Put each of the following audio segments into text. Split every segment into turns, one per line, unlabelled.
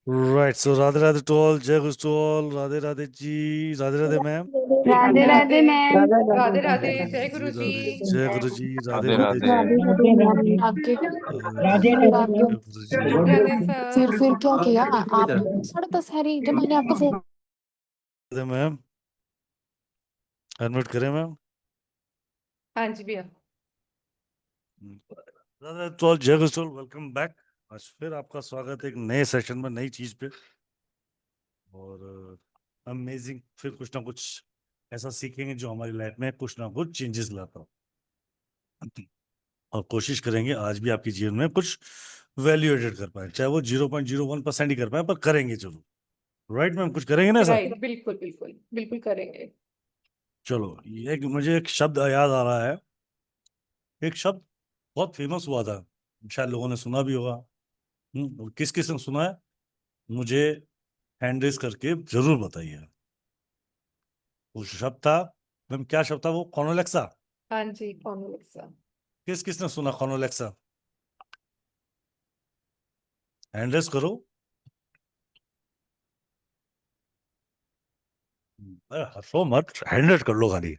Right, so Radhe Radhe to all, जय Guru to all, Radhe Radhe ji, Radhe Radhe ma'am.
Radhe Radhe ma'am.
Radhe
Radhe जय
जी
गुरु जी।
जय गुरु जी, राधे
राधे
राधे
राधे।
जी,
आगे
जय
आगे
गुरु जी।
राधे सर।
फिर क्या किया आप? 10:30 हैरी जब मैंने आपको फोन
राधे मैम, अनम्यूट करें मैम।
हाँ जी भैया।
राधे टू ऑल, जय Guru to all, welcome back. आज फिर आपका स्वागत है एक नए सेशन में, नई चीज पे, और अमेजिंग, फिर कुछ ना कुछ ऐसा सीखेंगे जो हमारी लाइफ में कुछ ना कुछ चेंजेस लाता हो, और कोशिश करेंगे आज भी आपके जीवन में कुछ वैल्यू एडेड कर पाए, चाहे वो 0.01% ही कर पाए, पर करेंगे जरूर। राइट मैम, कुछ करेंगे ना ऐसा?
राइट, बिल्कुल बिल्कुल बिल्कुल करेंगे।
चलो, ये मुझे एक शब्द याद आ रहा है। एक शब्द बहुत फेमस हुआ था, शायद लोगों ने सुना भी होगा। और किस किस ने सुना है मुझे हैंड रेज करके जरूर बताइए। वो शब्द था मैम, क्या शब्द था वो? कॉनोलेक्सा।
हाँ जी, कौन अलेक्सा?
किस किस ने सुना कॉनोलेक्सा? हैंड रेज करो। अरे हंसो मत, हैंड रेज कर लो खाली।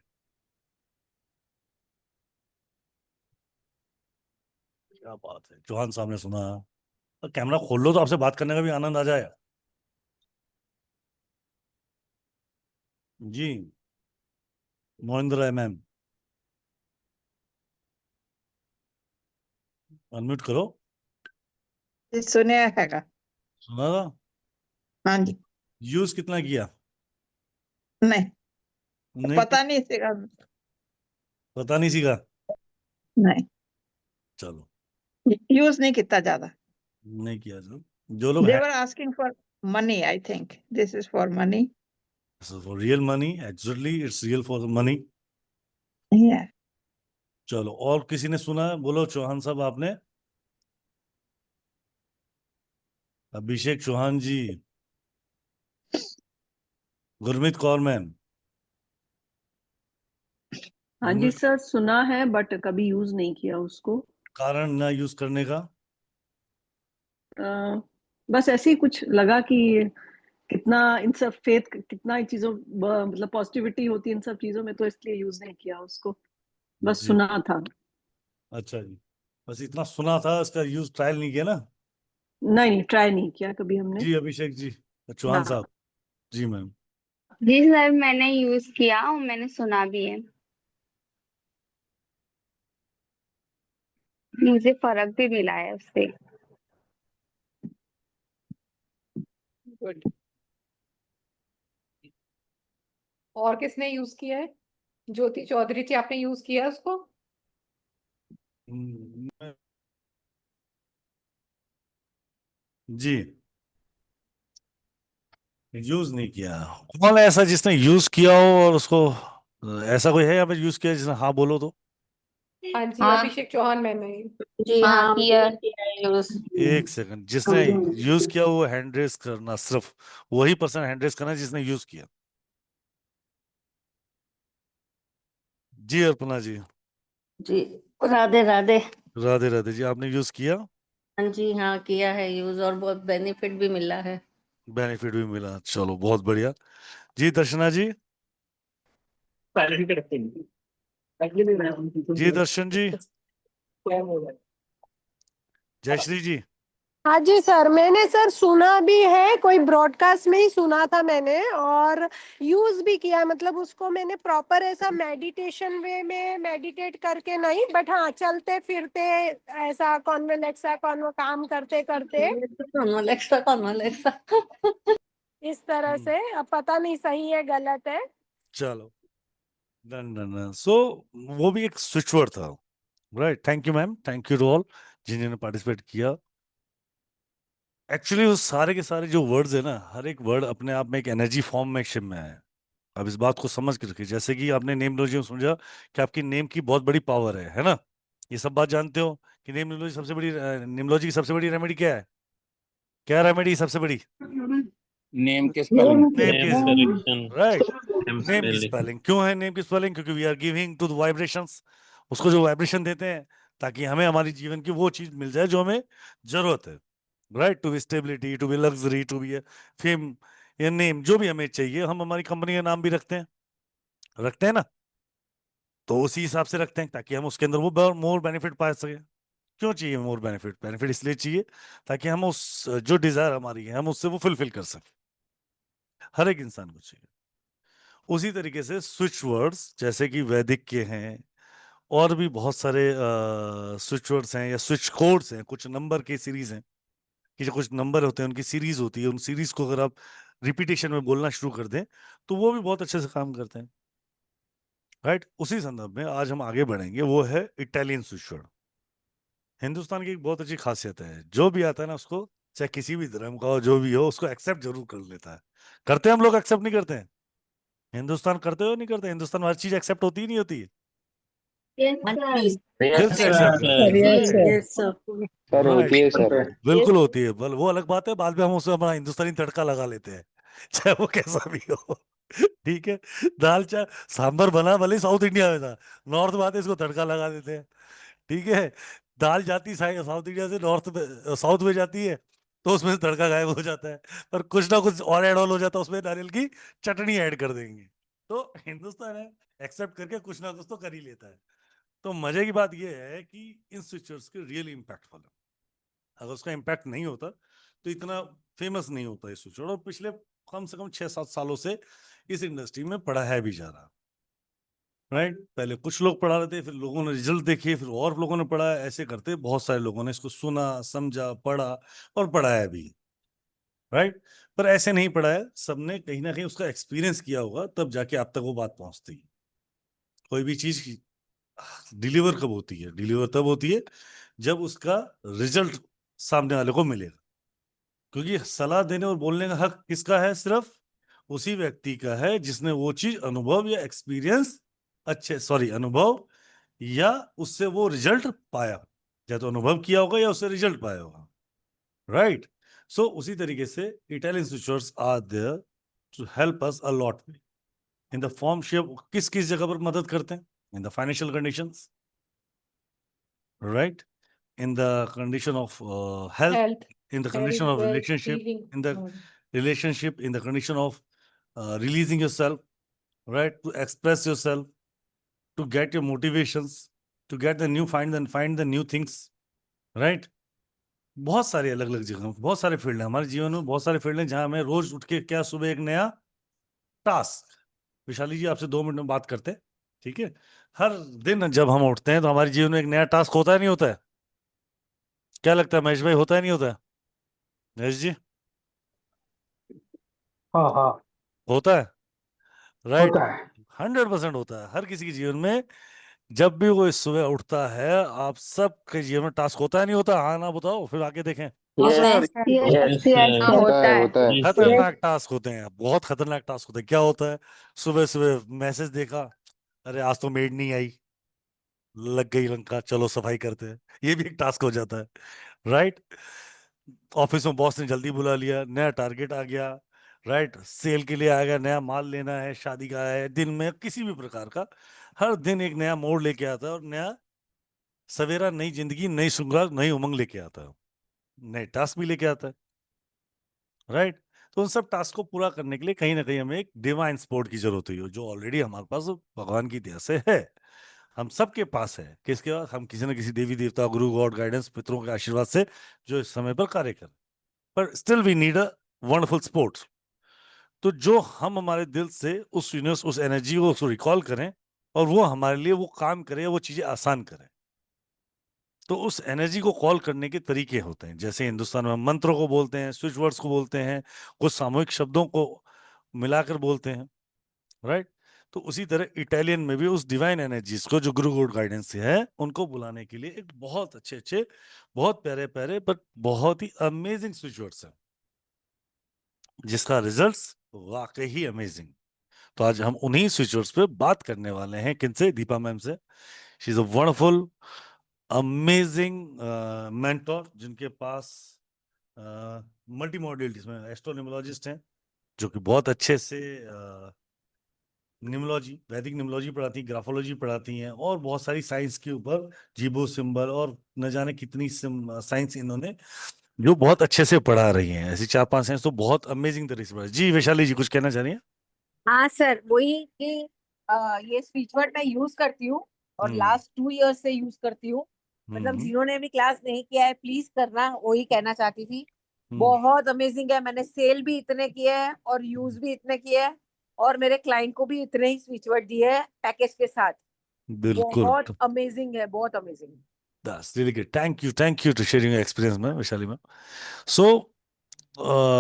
क्या बात है, चौहान साहब ने सुना। तो कैमरा खोल लो तो आपसे बात करने का भी आनंद आ जाए। जी, मोहिंद्र राय मैम, अनम्यूट करो।
ये सुने हैगा।
सुना था?
हाँ जी।
यूज कितना किया?
नहीं,
नहीं,
पता नहीं सीखा।
पता नहीं सीखा।
नहीं,
चलो,
यूज नहीं किया ज्यादा।
नहीं किया जो लोग
they were asking for money, I think this is for money.
For real money, actually it's real for money. चलो, और किसी ने सुना है? बोलो चौहान साहब, आपने? अभिषेक चौहान जी, गुरमीत कौर मैम,
हाँ जी सर, सुना है बट कभी यूज नहीं किया उसको।
कारण ना यूज करने का?
बस ऐसे ही कुछ लगा कि कितना इन सब फेथ, कितना इन चीजों मतलब पॉजिटिविटी होती है इन सब चीजों में, तो इसलिए यूज नहीं किया उसको, बस
जी,
सुना था।
अच्छा जी, बस इतना सुना था, इसका यूज ट्रायल नहीं किया ना?
नहीं नहीं, ट्राई नहीं किया कभी हमने।
जी अभिषेक जी, चौहान
हाँ।
साहब। जी मैम।
जी सर, मैंने यूज किया और मैंने सुना भी है। मुझे फर्क भी मिला है उससे। गुड। और किसने यूज किया है? ज्योति चौधरी जी, आपने यूज किया उसको?
जी, यूज नहीं किया। कौन है ऐसा जिसने यूज किया हो और उसको, ऐसा कोई है यहाँ पे यूज किया जिसने? हाँ बोलो तो।
हाँ जी,
हाँ
अभिषेक चौहान मैंने।
जी हाँ किया यूज।
एक सेकंड, जिसने यूज किया वो हैंड रेस करना, सिर्फ वही पर्सन हैंड रेस करना जिसने यूज किया। जी अर्पणा जी,
जी राधे राधे।
राधे राधे जी, आपने यूज किया?
हाँ जी, हाँ किया है यूज और बहुत बेनिफिट भी मिला है।
बेनिफिट भी मिला, चलो बहुत बढ़िया। जी दर्शना जी, जी दर्शन जी, जयश्री जी।
हाँ जी सर, मैंने सर सुना भी है, कोई ब्रॉडकास्ट में ही सुना था मैंने, और यूज भी किया। मतलब उसको मैंने प्रॉपर ऐसा मेडिटेशन वे में मेडिटेट करके नहीं, बट हाँ चलते फिरते ऐसा कॉन्वेलेक्सा कॉन्व काम करते करते
कॉन्वलेक्सा कॉन्वलेक्सा।
इस तरह से। अब पता नहीं सही है गलत है।
चलो, डन डन डन। सो वो भी एक स्विच वर्ड था। Right, thank you ma'am, thank you to all जिन्होंने पार्टिसिपेट किया। एक्चुअली वो सारे के सारे जो वर्ड्स है ना, हर एक वर्ड अपने आप में एक एनर्जी फॉर्म में एक्शन में है। अब इस बात को समझ के रखिए, जैसे कि आपने नेमोलॉजी में समझा कि आपकी नेम की बहुत बड़ी पावर है ना? ये सब बात जानते हो कि नेमोलॉजी सबसे बड़ी, नेमोलॉजी की सबसे बड़ी रेमेडी क्या है? क्या रेमेडी सबसे बड़ी?
नेम के स्पेलिंग।
नेम की,
करेक्शन।
राइट,
नेम
नेम की
स्पेलिंग।
स्पेलिंग। क्यों है नेम की स्पेलिंग? क्योंकि we are giving to the vibrations, उसको जो वाइब्रेशन देते हैं, ताकि हमें हमारी जीवन की वो चीज मिल जाए जो हमें जरूरत है। Right, to be stability, to be luxury, to be fame या नेम, जो भी हमें चाहिए हम हमारी कंपनी का नाम भी रखते हैं ना, तो उसी हिसाब से रखते हैं ताकि हम उसके अंदर वो मोर बेनिफिट पा सके। क्यों चाहिए मोर बेनिफिट? बेनिफिट इसलिए चाहिए ताकि हम उस जो डिजायर हमारी है हम उससे वो फुलफिल कर सकें। हर एक इंसान को चाहिए। उसी तरीके से स्विच वर्ड्स जैसे कि वैदिक के हैं, और भी बहुत सारे स्विच वर्ड्स हैं या स्विच कोड्स हैं, कुछ नंबर के सीरीज हैं कि जो कुछ नंबर होते हैं उनकी सीरीज होती है, उन सीरीज को अगर आप रिपीटेशन में बोलना शुरू कर दें तो वो भी बहुत अच्छे से काम करते हैं। राइट, उसी संदर्भ में आज हम आगे बढ़ेंगे, वो है इटालियन स्विच वर्ड। हिंदुस्तान की एक बहुत अच्छी खासियत है, जो भी आता है ना उसको, चाहे किसी भी धर्म का हो जो भी हो, उसको एक्सेप्ट जरूर कर लेता है। करते हैं हम लोग, एक्सेप्ट नहीं करते हैं? हिंदुस्तान करते हो नहीं करते? हिंदुस्तान में हर चीज एक्सेप्ट होती ही नहीं होती है, दिल से एक्सेप्ट करते हैं।
Yes, sir.
Yes, sir.
Sir होती है सर।
बिल्कुल होती है, बल वो अलग बात है, बाद में हम उसमें अपना हिंदुस्तानी तड़का लगा लेते हैं चाहे वो कैसा भी हो। ठीक है, दाल चाहे सांबर बना भले साउथ इंडिया में था, नॉर्थ में आते इसको तड़का लगा देते हैं। ठीक है, दाल जाती साउथ इंडिया से नॉर्थ में, साउथ में जाती है, तो उसमें से तड़का गायब हो जाता है, पर कुछ ना कुछ और ऐड ऑन हो जाता है, उसमें नारियल की चटनी ऐड कर देंगे। तो हिंदुस्तान है, एक्सेप्ट करके कुछ ना कुछ तो कर ही लेता है। तो मजे की बात यह है कि इन स्विचर्स के रियली इम्पैक्टफुल है। अगर उसका इम्पैक्ट नहीं होता तो इतना फेमस नहीं होता ये स्विच, और पिछले कम से कम 6-7 सालों से इस इंडस्ट्री में पढ़ाया भी जा रहा। राइट, पहले कुछ लोग पढ़ा रहे थे, फिर लोगों ने रिजल्ट देखे, फिर और लोगों ने पढ़ा, ऐसे करते बहुत सारे लोगों ने इसको सुना, समझा, पढ़ा और पढ़ाया भी। राइट, पर ऐसे नहीं पढ़ाया, सबने कहीं ना कहीं उसका एक्सपीरियंस किया होगा, तब जाके आप तक वो बात पहुंचती है। कोई भी चीज डिलीवर कब होती है? डिलीवर तब होती है जब उसका रिजल्ट सामने वाले को मिलेगा, क्योंकि सलाह देने और बोलने का हक किसका है? सिर्फ उसी व्यक्ति का है जिसने वो चीज अनुभव या एक्सपीरियंस, अनुभव या उससे वो रिजल्ट पाया, या तो अनुभव किया होगा या उससे रिजल्ट पाया होगा। राइट, सो उसी तरीके से Italian switchers are there to help us a lot in the form shape. किस किस जगह पर मदद करते हैं? In the financial conditions, right, in the condition of health,
Health,
in the condition of
wealth,
relationship,
healing.
in the relationship, in the condition of releasing yourself, right, to express yourself, to get your motivations, to get the new find the new things, right. बहुत सारे अलग अलग जगह, बहुत सारे field हैं हमारे जीवन में, बहुत सारे फील्ड हैं जहां हमें रोज उठ के क्या सुबह एक नया टास्क। विशाली जी आपसे 2 मिनट में बात करते हैं, ठीक है? हर दिन जब हम उठते हैं तो हमारे जीवन में एक नया टास्क होता है, नहीं होता है? क्या लगता है महेश भाई, होता है नहीं होता है? महेश जी,
हाँ हाँ
होता है, राइट?
होता है
100% होता है हर किसी के जीवन में। जब भी वो इस सुबह उठता है, आप सबके जीवन में टास्क होता है नहीं होता? हाँ ना बताओ, फिर आगे देखें।
होता है।
होता है।
खतरनाक टास्क होते हैं, बहुत खतरनाक टास्क होते हैं। क्या होता है? सुबह सुबह मैसेज देखा, अरे आज तो मेड नहीं आई, लग गई लंका, चलो सफाई करते हैं, ये भी एक टास्क हो जाता है। राइट, ऑफिस में बॉस ने जल्दी बुला लिया, नया टारगेट आ गया, राइट, सेल के लिए आ गया, नया माल लेना है, शादी का है, दिन में किसी भी प्रकार का, हर दिन एक नया मोड़ लेके आता है, और नया सवेरा, नई जिंदगी, नई शुरुआत, नई उमंग लेके आता है, नए टास्क भी लेके आता है। राइट, तो उन सब टास्क को पूरा करने के लिए कहीं ना कहीं हमें एक डिवाइन सपोर्ट की जरूरत हुई, जो ऑलरेडी हमारे पास भगवान की दया से है, हम सबके पास है। किसके पास? हम किसी न किसी देवी देवता, गुरु, गॉड गाइडेंस, पितरों के आशीर्वाद से जो इस समय पर कार्य कर, पर still we need a wonderful support. तो जो हम हमारे दिल से उस यूनिवर्स, उस एनर्जी को उसको रिकॉल करें, और वो हमारे लिए वो काम करे, वो चीजें आसान करें। तो उस एनर्जी को कॉल करने के तरीके होते हैं, जैसे हिंदुस्तान में हम मंत्रों को बोलते हैं, स्विच वर्ड्स को बोलते हैं, कुछ सामूहिक शब्दों को मिलाकर बोलते हैं, राइट। तो उसी तरह इटालियन में भी उस डिवाइन एनर्जीज को, जो गुरु गॉड गाइडेंस से है, उनको बुलाने के लिए एक बहुत अच्छे अच्छे, बहुत प्यारे प्यारे, पर बहुत ही अमेजिंग स्विच वर्ड्स हैं, जिसका रिजल्ट्स वाकई ही अमेजिंग। तो आज हम उन्हीं स्विच वर्ड्स पे बात करने वाले हैं। किनसे? दीपा मैम से। She is a wonderful amazing mentor, जिनके पास मल्टी मॉड्यूल्स में एस्ट्रोन्यूमोलॉजिस्ट हैं, जो कि बहुत अच्छे से न्यूमोलॉजी, वैदिक न्यूमोलॉजी पढ़ाती हैं, ग्राफोलॉजी पढ़ाती हैं, और बहुत सारी साइंस के ऊपर जीबो सिंबल और न जाने कितनी साइंस इन्होंने जो बहुत अच्छे से पढ़ा रही हैं। ऐसी 4-5 हैं तो बहुत अमेजिंग तरीके से पढ़ा। जी वैशाली जी कुछ कहना चाह रही हैं?
हाँ सर, वही कि ये स्विच वर्ड मैं यूज करती हूँ और
हम्म
लास्ट 2 इयर्स से यूज करती हूँ। मतलब
हम्म
जिन्होंने भी क्लास नहीं किया है प्लीज करना, वही कहना चाहती थी।
हम्म
बहुत अमेजिंग है, मैंने सेल भी इतने किए हैं और यूज भी इतने किए हैं और मेरे क्लाइंट को भी इतने ही स्विच वर्ड दिए हैं पैकेज के साथ।
बिल्कुल।
बहुत अमेजिंग है, बहुत amazing.
That's really good. Thank you to sharing your experience, ma'am, Vishali ma'am. So,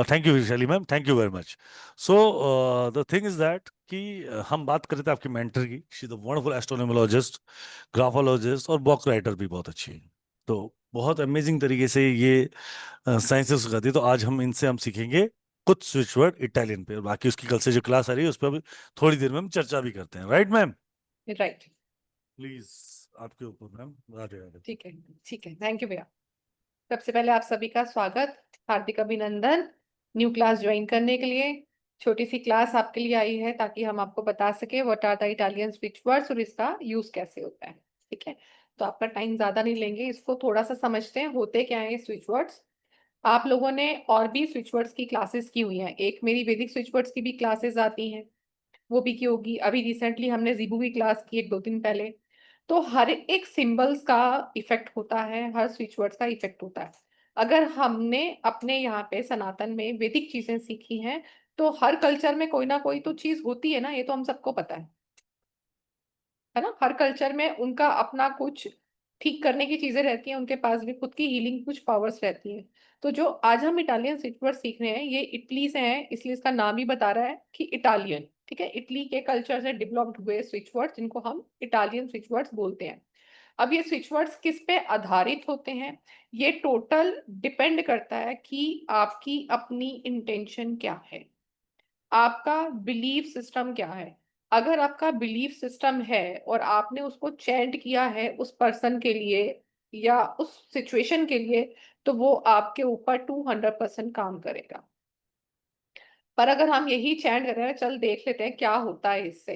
thank you, Vishali ma'am. Thank you very much. So, the thing is that कि हम बात कर रहे थे आपकी मेंटर की। शी द वंडरफुल एस्ट्रोनोमोलॉजिस्ट, ग्राफोलॉजिस्ट और book writer भी बहुत अच्छी है। तो बहुत अमेजिंग तरीके से ये साइंसेस सिखाती है। तो आज हम सीखेंगे कुछ स्विच वर्ड इटालियन पे, और बाकी उसकी कल से जो क्लास आ रही है उस पर अभी थोड़ी देर में हम चर्चा भी करते हैं। Right ma'am?
राइट,
प्लीज आपके ऊपर मैम। राधे राधे।
ठीक है, ठीक है, थैंक यू भैया। सबसे पहले आप सभी का स्वागत, हार्दिक अभिनंदन न्यू क्लास ज्वाइन करने के लिए। छोटी सी क्लास आपके लिए आई है ताकि हम आपको बता सके what are the Italian switch words और इसका यूज कैसे होता है। ठीक है, तो आपका टाइम ज्यादा नहीं लेंगे, इसको थोड़ा सा समझते हैं होते क्या है स्विच वर्ड्स। आप लोगों ने और भी स्विच वर्ड्स की क्लासेस की हुई हैं, एक मेरी वैदिक स्विच वर्ड्स की भी क्लासेस आती हैं, वो भी की होगी। अभी रिसेंटली हमने जीबू की क्लास की 1-2 दिन पहले। तो हर एक सिंबल्स का इफेक्ट होता है, हर स्विच वर्ड्स का इफेक्ट होता है। अगर हमने अपने यहाँ पे सनातन में वैदिक चीजें सीखी हैं तो हर कल्चर में कोई ना कोई तो चीज होती है ना, ये तो हम सबको पता है ना। हर कल्चर में उनका अपना कुछ ठीक करने की चीजें रहती हैं, उनके पास भी खुद की हीलिंग कुछ पावर्स रहती हैं। तो जो आज हम इटालियन स्विच वर्ड सीख रहे हैं ये इटली से हैं, इसलिए इसका नाम ही बता रहा है कि इटालियन। ठीक है, इटली के कल्चर से डेवलप्ड हुए स्विच वर्ड जिनको हम इटालियन स्विच वर्ड्स बोलते हैं। अब ये स्विच वर्ड्स किस पे आधारित होते हैं, ये टोटल डिपेंड करता है कि आपकी अपनी इंटेंशन क्या है, आपका बिलीफ सिस्टम क्या है। अगर आपका बिलीफ सिस्टम है और आपने उसको चैंट किया है उस पर्सन के लिए या उस सिचुएशन के लिए, तो वो आपके ऊपर 200% काम करेगा। पर अगर हम यही चैंट कर रहे हैं चल देख लेते हैं क्या होता है इससे,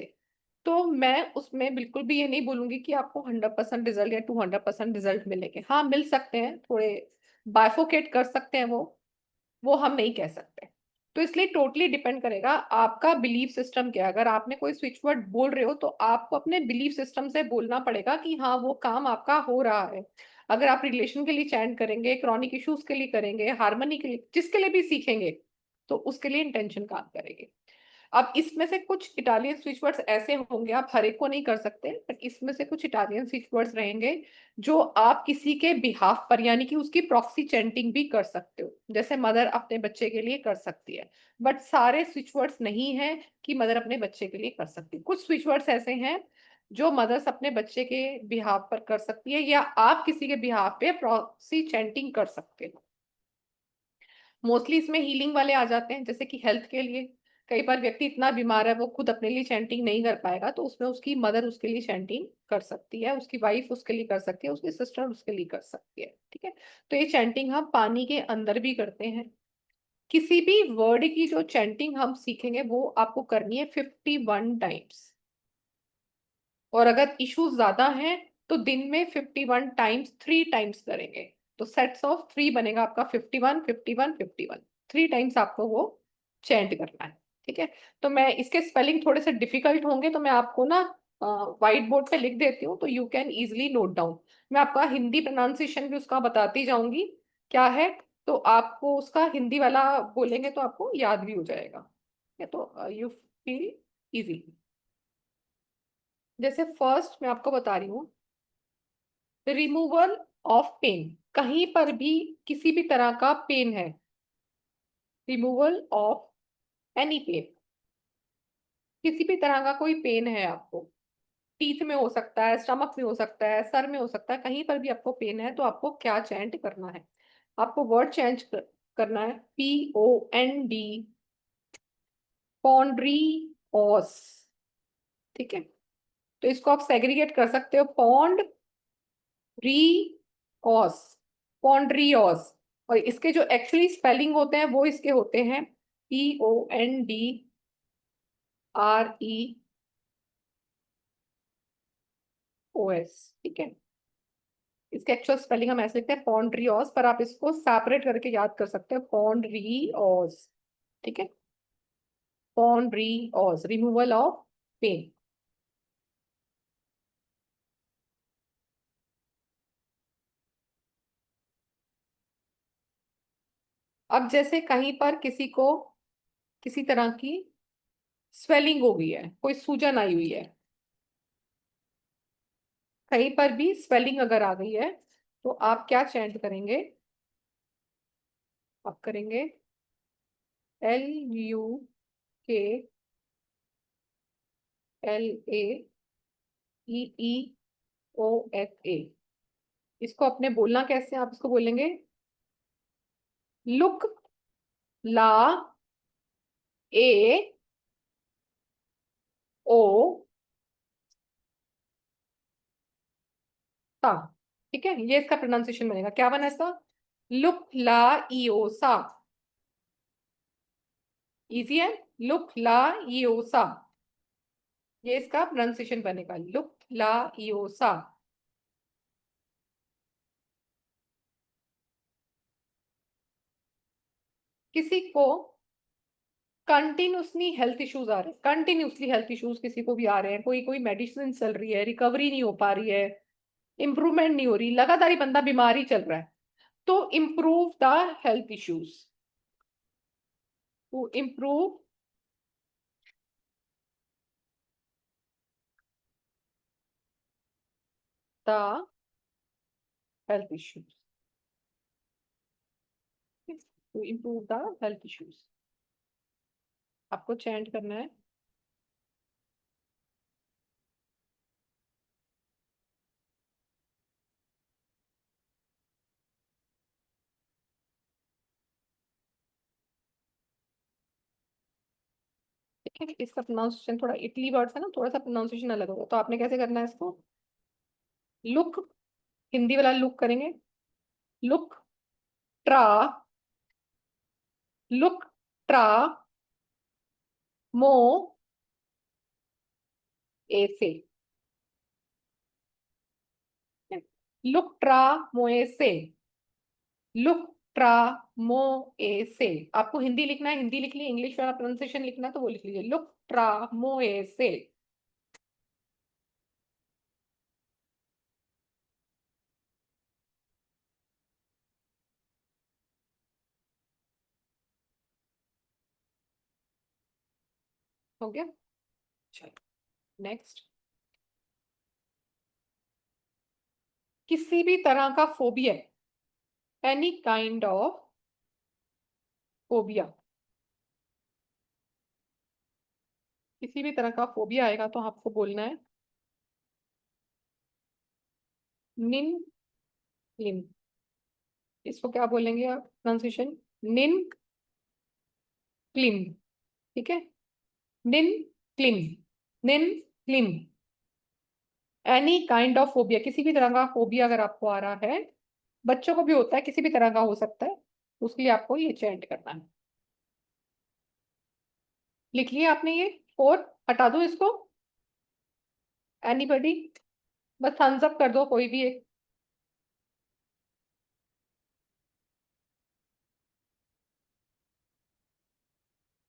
तो मैं उसमें बिल्कुल भी ये नहीं बोलूंगी कि आपको 100% रिजल्ट या 200% रिजल्ट मिलेंगे। हाँ मिल सकते हैं, थोड़े बाइफोकेट कर सकते हैं, वो हम नहीं कह सकते। तो इसलिए टोटली डिपेंड करेगा आपका बिलीफ सिस्टम क्या है। अगर आपने कोई स्विच वर्ड बोल रहे हो तो आपको अपने बिलीफ सिस्टम से बोलना पड़ेगा कि हाँ वो काम आपका हो रहा है। अगर आप रिलेशन के लिए चैंट करेंगे, क्रॉनिक इश्यूज के लिए करेंगे, हार्मनी के लिए, जिसके लिए भी सीखेंगे, तो उसके लिए इंटेंशन काम करेगी। अब इसमें से कुछ इटालियन स्विच वर्ड्स ऐसे होंगे, आप हर एक को नहीं कर सकते, बट इसमें से कुछ इटालियन स्विच वर्ड्स रहेंगे जो आप किसी के बिहाफ पर यानी कि उसकी प्रॉक्सी चैंटिंग भी कर सकते हो, जैसे मदर अपने बच्चे के लिए कर सकती है। बट सारे स्विच वर्ड्स नहीं है कि मदर अपने बच्चे के लिए कर सकती है। कुछ स्विच वर्ड्स ऐसे हैं जो मदर्स अपने बच्चे के बिहाफ पर कर सकती है या आप किसी के बिहाफ पे प्रॉक्सी चैंटिंग कर सकते हो। मोस्टली इसमें हीलिंग वाले आ जाते हैं, जैसे कि हेल्थ के लिए। कई बार व्यक्ति इतना बीमार है वो खुद अपने लिए चैंटिंग नहीं कर पाएगा, तो उसमें उसकी मदर उसके लिए चैंटिंग कर सकती है, उसकी वाइफ उसके लिए कर सकती है, उसकी सिस्टर उसके लिए कर सकती है। ठीक है, तो ये चैंटिंग हम पानी के अंदर भी करते हैं। किसी भी वर्ड की जो चैंटिंग हम सीखेंगे वो आपको करनी है 51 टाइम्स, और अगर इश्यूज ज्यादा हैं तो दिन में 51 टाइम्स 3 टाइम्स करेंगे, तो सेट्स ऑफ 3 बनेगा आपका 51 51 51। 3 टाइम्स आपको वो चैंट करना है। ठीक है, तो मैं इसके स्पेलिंग थोड़े से डिफिकल्ट होंगे तो मैं आपको ना व्हाइट बोर्ड पे लिख देती हूँ, तो you can easily note down. मैं आपका हिंदी प्रोनाउंसिएशन भी उसका बताती जाऊंगी क्या है, तो आपको उसका हिंदी वाला बोलेंगे तो आपको याद भी हो जाएगा। ठीक है, तो यू फील इजी। जैसे फर्स्ट मैं आपको बता रही हूँ, रिमूवल ऑफ पेन। कहीं पर भी किसी भी तरह का पेन है, रिमूवल ऑफ एनी पेन, किसी भी तरह का कोई पेन है आपको, टीथ में हो सकता है, स्टमक में हो सकता है, सर में हो सकता है, कहीं पर भी आपको पेन है तो आपको क्या चैंट करना है, आपको वर्ड चेंज करना है, POND, पॉन्ड्रीओस। ठीक है, तो इसको आप सेग्रीगेट कर सकते हो, पॉन्ड री ऑस, पॉन्ड्रियोस। और इसके जो एक्चुअली स्पेलिंग होते हैं वो इसके होते हैं PONDREOS। ठीक है, इसके एक्चुअल स्पेलिंग हम ऐसे लिखते हैं पॉन्ड्रियोस, पर आप इसको सेपरेट करके याद कर सकते हैं, पॉन्ड्रियोस, ठीक है, पॉन्ड्रियोस, रिमूवल ऑफ पेन। अब जैसे कहीं पर किसी को किसी तरह की स्वेलिंग हो गई है, कोई सूजन आई हुई है, कहीं पर भी स्वेलिंग अगर आ गई है, तो आप क्या चेंट करेंगे? आप करेंगे LUKLAEEOFA। इसको अपने बोलना कैसे? आप इसको बोलेंगे लुक ला ए ओ सा, ठीक है, ये इसका प्रोनाउंसिएशन बनेगा। क्या बना इसका? लुक ला ईओ सा। इजी है, लुक ला ईओ सा, ये इसका प्रोनाउंसिएशन बनेगा, लुक ला ईओ सा। किसी को कंटिन्यूसली हेल्थ इश्यूज आ रहे हैं, कंटिन्यूसली हेल्थ इश्यूज किसी को भी आ रहे हैं, कोई कोई मेडिसिन चल रही है, रिकवरी नहीं हो पा रही है, इंप्रूवमेंट नहीं हो रही, लगातार ही बंदा बीमार ही चल रहा है, तो improve the health issues, to improve the health issues, to improve the health issues, आपको चेंट करना है। ठीक है, इसका प्रोनाउंसिएशन थोड़ा इटली वर्ड्स है ना, थोड़ा सा प्रोनाउंसिएशन अलग होगा, तो आपने कैसे करना है इसको? लुक, हिंदी वाला लुक करेंगे, लुक ट्रा, लुक ट्रा मो ऐसे, लुक ट्रा मोए से, लुक ट्रा मो ऐसे। आपको हिंदी लिखना है, हिंदी लिख ली, इंग्लिश वाला प्रोनाउंसिएशन लिखना है तो वो लिख लीजिए, लुक ट्रा मो ऐसे। हो गया? चलो नेक्स्ट, किसी भी तरह का phobia, any kind of phobia, किसी भी तरह का फोबिया आएगा तो आपको बोलना है निन क्लिम। इसको क्या बोलेंगे आप प्रोनाउंसिएशन? निन क्लिम, ठीक है, निन क्लिम, निन climb. Any kind of phobia, किसी भी तरह का फोबिया अगर आपको आ रहा है, बच्चों को भी होता है, किसी भी तरह का हो सकता है, उसके लिए आपको ये चेंट करना है। लिख लिया आपने ये? और हटा दो इसको? एनीबॉडी? बस थम्स अप कर दो कोई भी एक।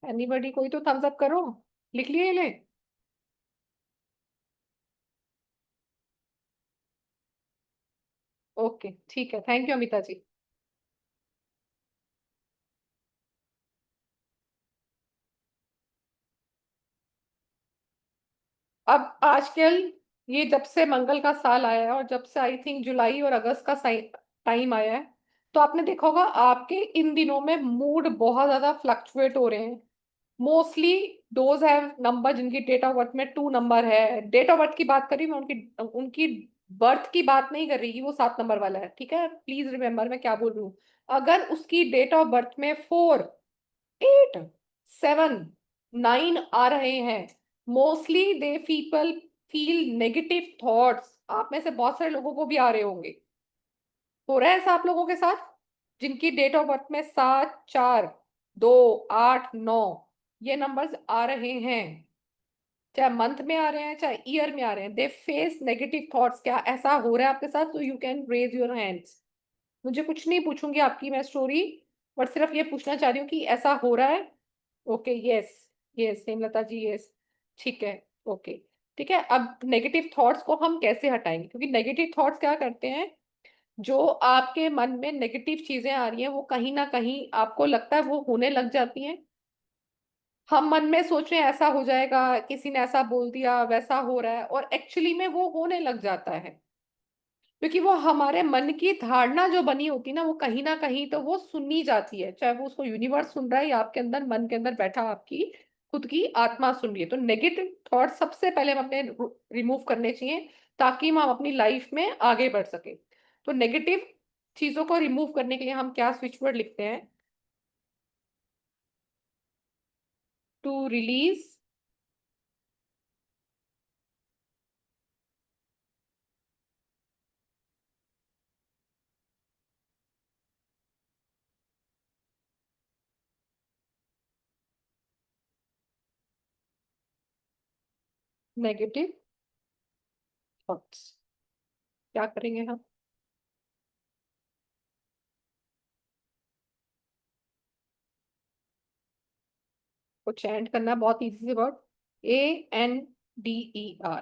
एनीबॉडी, कोई तो थम्स अप करो। लिख लिए ये ले? ओके ठीक है, थैंक यू अमिता जी। अब आजकल ये जब से मंगल का साल आया है और जब से आई थिंक जुलाई और अगस्त का टाइम आया है, तो आपने देखा होगा आपके इन दिनों में मूड बहुत ज्यादा फ्लक्चुएट हो रहे हैं। मोस्टली दोज हैव नंबर जिनकी डेट ऑफ बर्थ में 2 नंबर है, डेट ऑफ बर्थ की बात कर रही हूँ मैं, उनकी उनकी बर्थ की बात नहीं कर रही कि वो 7 नंबर वाला है, ठीक है, प्लीज रिमेम्बर मैं क्या बोल रही हूँ। अगर उसकी डेट ऑफ बर्थ में 4, 8, 7, 9 आ रहे हैं, mostly they people feel negative thoughts. आप में से बहुत सारे लोगों को भी आ रहे होंगे। हो रहा है ऐसा आप लोगों के साथ जिनकी डेट ऑफ बर्थ में 7, 4, 2, 8, 9 ये नंबर्स आ रहे हैं? चाहे मंथ में आ रहे हैं चाहे ईयर में आ रहे हैं, दे फेस नेगेटिव थॉट्स। क्या ऐसा हो रहा है आपके साथ? तो you can raise your hands. मुझे कुछ नहीं पूछूंगी आपकी मैं स्टोरी, बट सिर्फ ये पूछना चाह रही हूँ कि ऐसा हो रहा है। ओके, यस, यस हेमलता जी, यस, ठीक है, ओके, ठीक है। अब नेगेटिव थॉट्स को हम कैसे हटाएंगे? क्योंकि नेगेटिव थॉट्स क्या करते हैं, जो आपके मन में नेगेटिव चीजें आ रही हैं वो कहीं ना कहीं आपको लगता है वो होने लग जाती हैं। हम मन में सोच रहे हैं ऐसा हो जाएगा, किसी ने ऐसा बोल दिया, वैसा हो रहा है, और एक्चुअली में वो होने लग जाता है। क्योंकि वो हमारे मन की धारणा जो बनी होती है ना, वो कहीं ना कहीं तो वो सुनी जाती है, चाहे वो उसको यूनिवर्स सुन रहा है या आपके अंदर मन के अंदर बैठा आपकी खुद की आत्मा सुन रही है। तो नेगेटिव थॉट सबसे पहले हम अपने रिमूव करने चाहिए, ताकि हम अपनी लाइफ में आगे बढ़ सके। तो नेगेटिव चीजों को रिमूव करने के लिए हम क्या स्विच वर्ड लिखते हैं? To release negative thoughts. क्या करेंगे हम? को चैंट करना बहुत इजी से वर्ड, ANDER।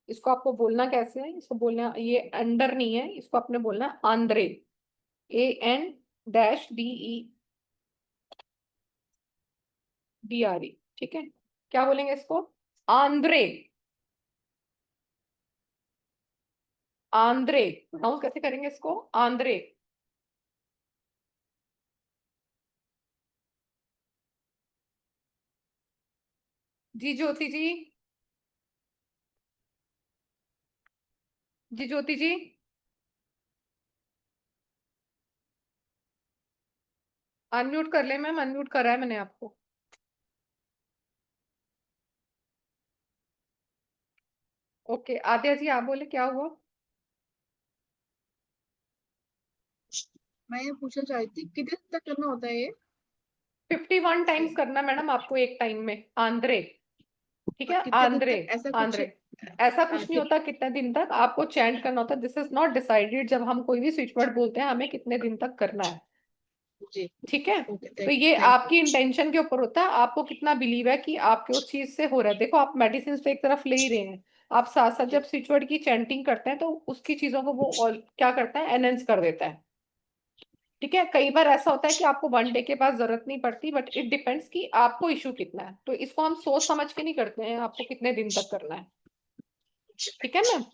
इसको आपको बोलना कैसे है? इसको बोलना, ये अंडर नहीं है, इसको आपने बोलना है आंद्रे, ANDE, ठीक है। क्या बोलेंगे इसको? Andre, Andre. प्रोनाउंस कैसे करेंगे इसको? आंद्रे। जी ज्योति जी, जी ज्योति जी, अनम्यूट कर ले मैम, अनम्यूट करा है मैंने आपको। ओके, आद्या जी आप बोले क्या हुआ?
मैं ये पूछना चाहती थी कितने तक करना होता है ये?
51 टाइम्स करना मैडम आपको एक टाइम में, आंद्रे, ठीक
और
है,
कितने दिन
आंद्रे,
तक ऐसा कुछ?
आंद्रे। ऐसा कुछ नहीं
कि
होता कितने दिन तक आपको चैंट करना होता है, दिस इज नॉट डिसाइडेड। जब हम कोई भी स्विच वर्ड बोलते हैं हमें कितने दिन तक करना है,
जी,
ठीक है।
ओके,
तो ये
थैंक
आपकी इंटेंशन के ऊपर होता है, आपको कितना बिलीव है कि आपके उस चीज से हो रहा है। देखो आप मेडिसिन तो एक तरफ ले ही रहे हैं, आप साथ साथ
यू।
जब स्विच वर्ड की चैंटिंग करते हैं तो उसकी चीजों को वो क्या करता है, एनहेंस कर देता है, ठीक है। कई बार ऐसा होता है कि आपको 1 डे के बाद जरूरत नहीं पड़ती, बट इट डिपेंड्स कि आपको इशू कितना है। तो इसको हम सोच समझ के नहीं करते हैं आपको कितने दिन तक करना है, ठीक है मैम।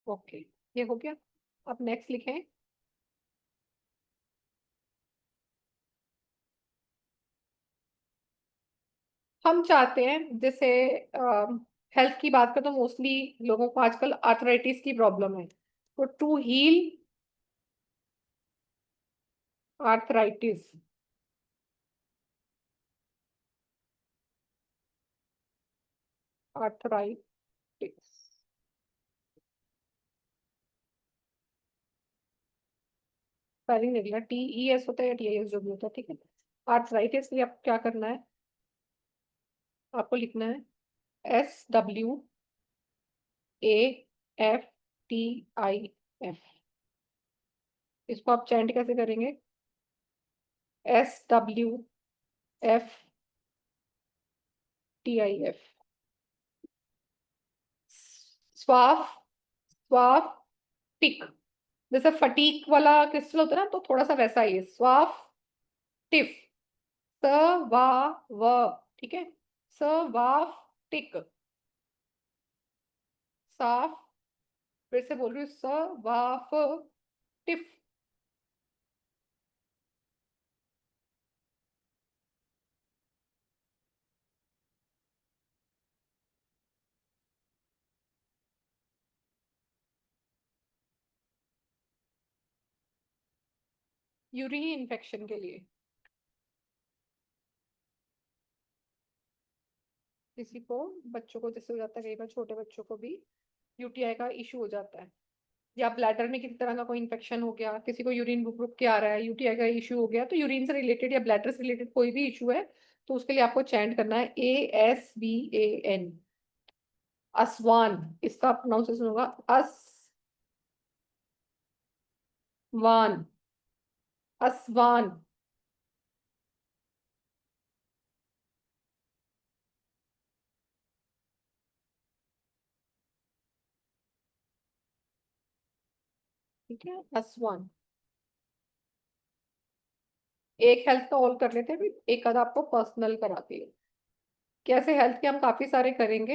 ओके, ये हो गया। अब नेक्स्ट लिखें। हम चाहते हैं जैसे हेल्थ की बात करें तो मोस्टली लोगों को आजकल आर्थराइटिस की प्रॉब्लम है। तो to heal arthritis, arthritis, spelling देख लेना, TES होता है या TIS जो भी होता है, ठीक है। आर्थराइटिस के लिए आपको क्या करना है? आपको लिखना है SWAFTIF। इसको आप चैंट कैसे करेंगे? SWFTIF। स्वाफ, स्वाफ टिक, जैसे फटीक वाला क्रिस्टल होता है ना, तो थोड़ा सा वैसा ही है, स्वाफ टिफ, स वा व, ठीक है, स वाफ टिक, साफ, फिर से बोल रही हूँ, स वाफ टिफ। यूरिन इन्फेक्शन के लिए किसी को, बच्चों को जैसे हो जाता है, कई बार छोटे बच्चों को भी यूटीआई का इशू हो जाता है, या ब्लैडर में किसी तरह का कोई इन्फेक्शन हो गया, किसी को यूरिन रुक रुक के आ रहा है, यूटीआई का इशू हो गया, तो यूरिन से रिलेटेड या ब्लैडर से रिलेटेड कोई भी इशू है तो उसके लिए आपको चैंट करना है ASVAN, असवान। इसका प्रोनाउंसिएशन होगा असवान, असवान। ठीक है, असवान। एक हेल्थ का ऑल कर लेते हैं, फिर एक आधा आपको पर्सनल कराती है। कैसे हेल्थ के हम काफी सारे करेंगे,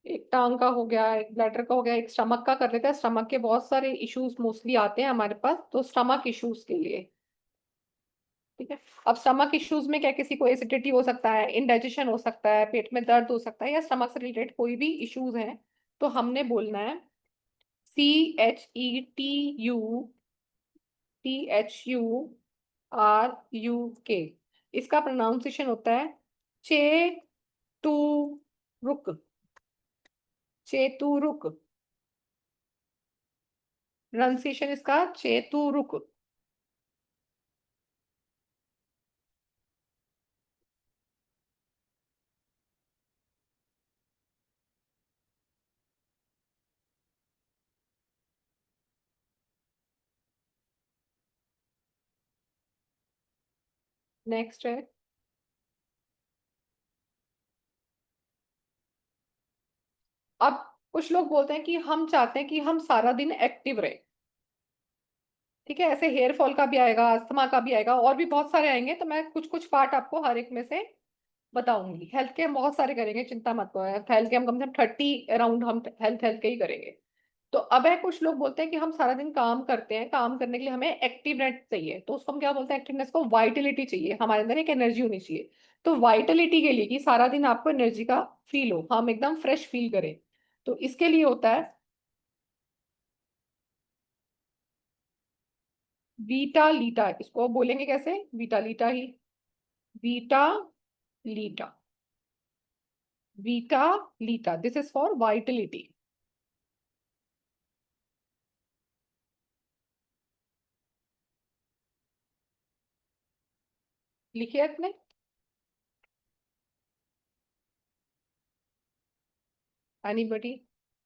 एक टांग का हो गया, एक ब्लैडर का हो गया, एक स्टमक का कर लेते हैं। स्टमक के बहुत सारे इश्यूज मोस्टली आते हैं हमारे पास, तो स्टमक इश्यूज के लिए, ठीक है। अब स्टमक इश्यूज में क्या, किसी को एसिडिटी हो सकता है, इंडाइजेशन हो सकता है, पेट में दर्द हो सकता है, या स्टमक से रिलेटेड कोई भी इश्यूज हैं, तो हमने बोलना है CHETURUK। इसका प्रोनाउंसिएशन होता है चेतुरुक, चेतुरुक। प्रोनाउंसिएशन इसका चेतुरुक। नेक्स्ट है, अब कुछ लोग बोलते हैं कि हम चाहते हैं कि हम सारा दिन एक्टिव रहे, ठीक है। ऐसे हेयर फॉल का भी आएगा, अस्थमा का भी आएगा, और भी बहुत सारे आएंगे, तो मैं कुछ कुछ पार्ट आपको हर एक में से बताऊंगी। हेल्थ के हम बहुत सारे करेंगे, चिंता मत करो। हेल्थ के हम कम से कम 30 अराउंड हम हेल्थ हेल्थ के ही करेंगे। तो अब है, कुछ लोग बोलते हैं कि हम सारा दिन काम करते हैं, काम करने के लिए हमें एक्टिवनेस चाहिए, तो उसको हम क्या बोलते हैं, एक्टिवनेस को वाइटलिटी चाहिए, हमारे अंदर एक एनर्जी होनी चाहिए। तो वाइटलिटी के लिए, कि सारा दिन आपको एनर्जी का फील हो, हम एकदम फ्रेश फील करें, तो इसके लिए होता है बीटा लीटा। इसको बोलेंगे कैसे, beta लीटा he, beta लीटा, beta लीटा। This is for Vitality. लिखिए आपने, एनीबडी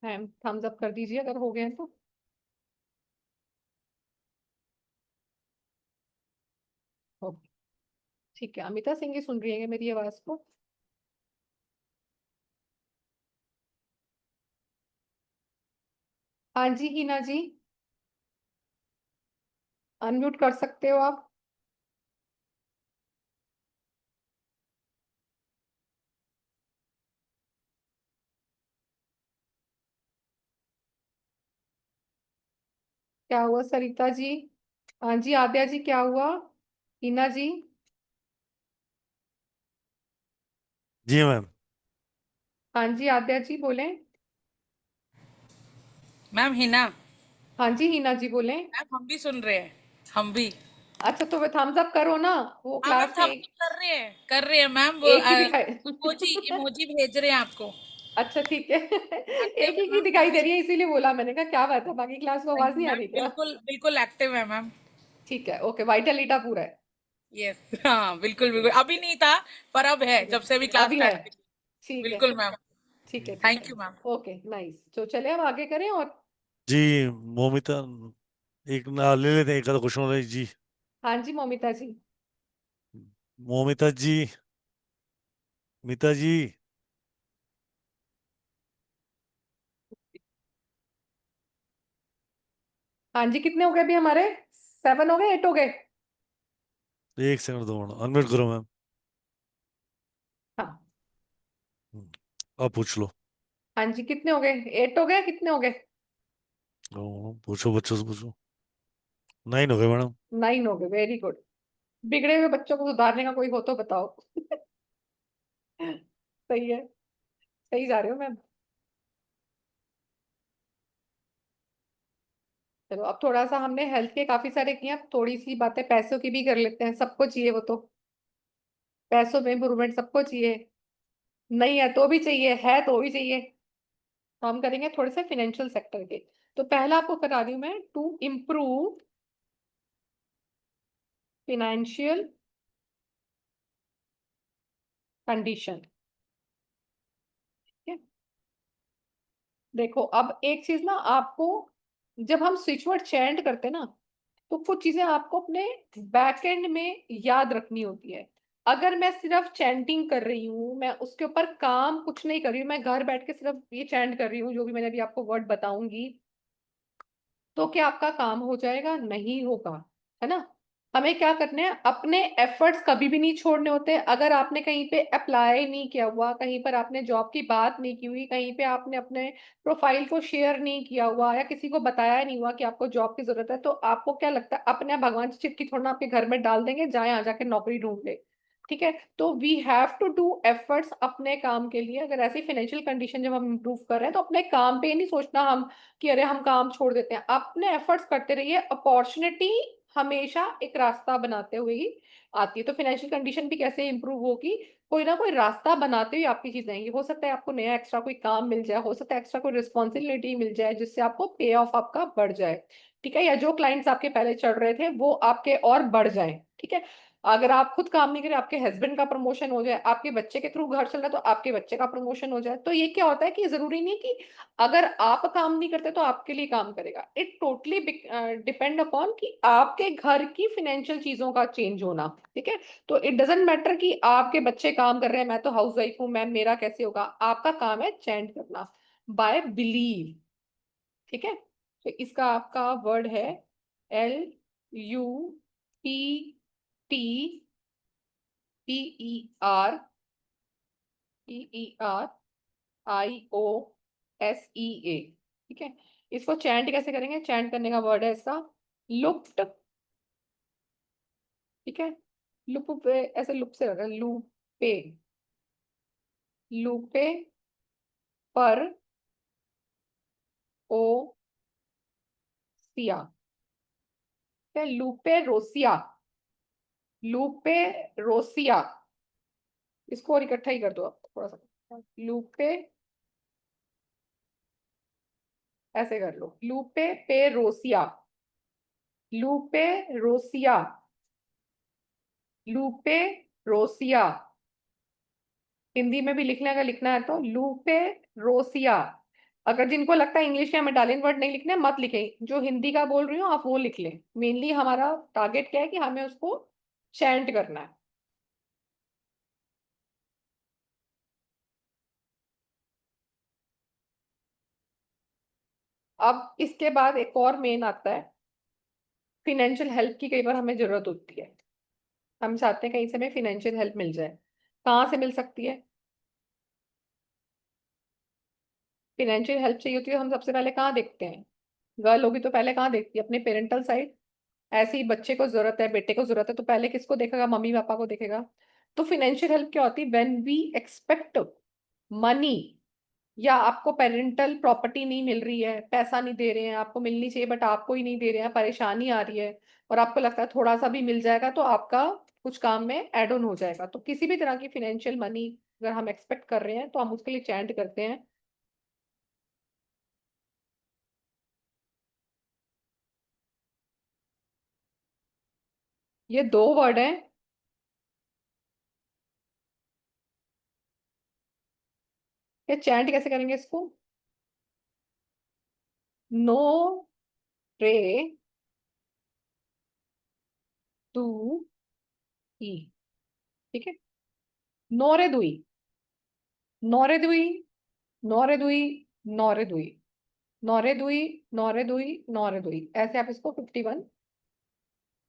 थम्स अप कर दीजिए अगर हो गए हैं तो। ओके, ठीक है। अमिता सिंह ही सुन रही है मेरी आवाज को? हाँ जी हिना जी, अनम्यूट कर सकते हो आप। क्या हुआ सरिता जी? हाँ जी आद्या जी, क्या हुआ? हिना जी?
जी मैम।
हाँ जी आद्या जी बोले।
मैम हिना।
हाँ जी हिना जी बोले।
मैम हम भी सुन रहे हैं, हम भी।
अच्छा, तो वे थम्स अप करो ना, वो
हाँ मैम
क्लास में
हम
एक,
कर रहे हैं मैम, वो
एक ही दिखाई
इमोजी इमोजी भेज रहे हैं आपको।
अच्छा ठीक है।
एक्टिव
एक
है
ही की
मैम
दिखाई दे
क्लास।
रही है, इसीलिए बोला मैंने, कहा क्या बात है, बाकी क्लास को आवाज
नहीं
नहीं आ
मैम,
रही क्या?
बिल्कुल बिल्कुल एक्टिव है मैम।
ठीक है, ओके, वाइटलिटा पूरा है।
यस हाँ बिल्कुल बिल्कुल, अभी नहीं था पर अब है, जब से अभी क्लास
अभी है,
स्टार्ट की।
ठीक है,
बिल्कुल मैम।
ठीक है, ठीक
थैंक
है।
You ma'am.
ओके नाइस, तो चले अब आगे करें। और
जी मोमिता, एक ना ले लेते हैं, एक आधा क्वेश्चन वाला जी।
हाँ जी मोमिता जी।
मोमिता जी, मिता जी।
हाँ जी, कितने हो गए अभी हमारे? 7 हो गए, 8 हो गए?
एक सेकंड दो मिनट, अनम्यूट करो मैम।
हाँ।
अब पूछ लो।
हाँ जी, कितने हो गए? 8 हो गए, कितने हो गए?
पूछो, बच्चों से पूछो। 9 हो गए मैडम।
9 हो गए, वेरी गुड। बिगड़े हुए बच्चों को सुधारने का कोई हो तो बताओ। सही है, सही जा रहे हो मैम। चलो, अब थोड़ा सा हमने हेल्थ के काफी सारे किए, अब थोड़ी सी बातें पैसों की भी कर लेते हैं, सबको चाहिए वो तो। पैसों में इम्प्रूवमेंट सबको चाहिए, नहीं है तो भी चाहिए, है तो भी चाहिए। तो हम करेंगे थोड़े से फाइनेंशियल सेक्टर के। तो पहला आपको करा रही हूँ मैं, टू इम्प्रूव फाइनेंशियल कंडीशन। देखो अब एक चीज ना, आपको जब हम स्विच वर्ड चेंज करते हैं ना, तो कुछ चीजें आपको अपने बैक एंड में याद रखनी होती है। अगर मैं सिर्फ चैंटिंग कर रही हूँ, मैं उसके ऊपर काम कुछ नहीं कर रही हूँ, मैं घर बैठ के सिर्फ ये चैंट कर रही हूँ, जो भी मैंने अभी आपको वर्ड बताऊंगी, तो क्या आपका काम हो जाएगा? नहीं होगा, है ना। हमें क्या करने हैं, अपने एफर्ट्स कभी भी नहीं छोड़ने होते। अगर आपने कहीं पे अप्लाई नहीं किया हुआ, कहीं पर आपने जॉब की बात नहीं की हुई, कहीं पे आपने अपने प्रोफाइल को शेयर नहीं किया हुआ, या किसी को बताया नहीं हुआ कि आपको जॉब की जरूरत है, तो आपको क्या लगता है अपने आप भगवान जी चिट्ठी थोड़ा ना आपके घर में डाल देंगे, जाए आ जाके नौकरी ढूंढ ले? ठीक है, तो we have to do efforts अपने काम के लिए। अगर ऐसी फाइनेंशियल कंडीशन जब हम इंप्रूव कर रहे हैं, तो अपने काम पे ही नहीं सोचना हम कि अरे हम काम छोड़ देते हैं। अपने एफर्ट्स करते रहिए, अपॉर्चुनिटी हमेशा एक रास्ता बनाते हुए ही आती है। तो फाइनेंशियल कंडीशन भी कैसे इंप्रूव होगी? कोई ना कोई रास्ता बनाते हुए आपकी चीजें आएंगी। हो सकता है आपको नया एक्स्ट्रा कोई काम मिल जाए, हो सकता है एक्स्ट्रा कोई रिस्पॉन्सिबिलिटी मिल जाए, जिससे आपको पे ऑफ आपका बढ़ जाए। ठीक है, या जो क्लाइंट्स आपके पहले चढ़ रहे थे वो आपके और बढ़ जाए। ठीक है, अगर आप खुद काम नहीं करें, आपके हस्बैंड का प्रमोशन हो जाए, आपके बच्चे के थ्रू घर चल रहा है तो आपके बच्चे का प्रमोशन हो जाए। तो ये क्या होता है कि जरूरी नहीं कि अगर आप काम नहीं करते तो आपके लिए काम करेगा। इट टोटली डिपेंड अपॉन कि आपके घर की फाइनेंशियल चीजों का चेंज होना। ठीक है, तो इट डजेंट मैटर कि आपके बच्चे काम कर रहे हैं, मैं तो हाउस वाइफ हूँ मैम, मेरा कैसे होगा। आपका काम है चेंज करना बाय बिलीव। ठीक है, तो इसका आपका वर्ड है LUPTERIOSEA। ठीक है, इसको चैंट कैसे करेंगे? चैंट करने का वर्ड है इसका लुप्ट। ठीक है, लुप पे ऐसे लुप से लगा, लुपे, लुपे पर ओ सिया। लुपे रोसिया, लुपे रोसिया। इसको और इकट्ठा ही कर दो आप थोड़ा सा, लुपे, ऐसे कर लो, लुपे पे रोसिया, लुपे रोसिया, लुपे रोसिया। हिंदी में भी लिखने का लिखना है तो लुपे रोसिया। अगर जिनको लगता है इंग्लिश के हमें इटालियन वर्ड नहीं लिखने, मत लिखें, जो हिंदी का बोल रही हूँ आप वो लिख लें। मेनली हमारा टारगेट क्या है कि हमें उसको चैंट करना है। अब इसके बाद एक और मेन आता है, फिनेंशियल हेल्प की कई बार हमें जरूरत होती है। हम चाहते हैं कहीं से हमें फिनेंशियल हेल्प मिल जाए। कहाँ से मिल सकती है? फिनेंशियल हेल्प चाहिए होती है, हम सबसे पहले कहाँ देखते हैं? गर्ल होगी तो पहले कहाँ देखती है? अपने पेरेंटल साइड। ऐसे ही बच्चे को जरूरत है, बेटे को जरूरत है, तो पहले किसको देखेगा? मम्मी पापा को देखेगा। तो फिनेंशियल हेल्प क्या होती है? व्हेन वी एक्सपेक्ट मनी, या आपको पेरेंटल प्रॉपर्टी नहीं मिल रही है, पैसा नहीं दे रहे हैं, आपको मिलनी चाहिए बट आपको ही नहीं दे रहे हैं, परेशानी आ रही है, और आपको लगता है थोड़ा सा भी मिल जाएगा तो आपका कुछ काम में एड ऑन हो जाएगा। तो किसी भी तरह की फिनेंशियल मनी अगर हम एक्सपेक्ट कर रहे हैं तो हम उसके लिए चैंट करते हैं ये दो वर्ड हैं। ये चैंट कैसे करेंगे इसको? नो रे तू ई। ठीक है, नोरे दुई, नोरे दुई, नोरे दुई, नोरे दुई, नोरे दुई, नोरे दुई, नोरे दुई। ऐसे आप इसको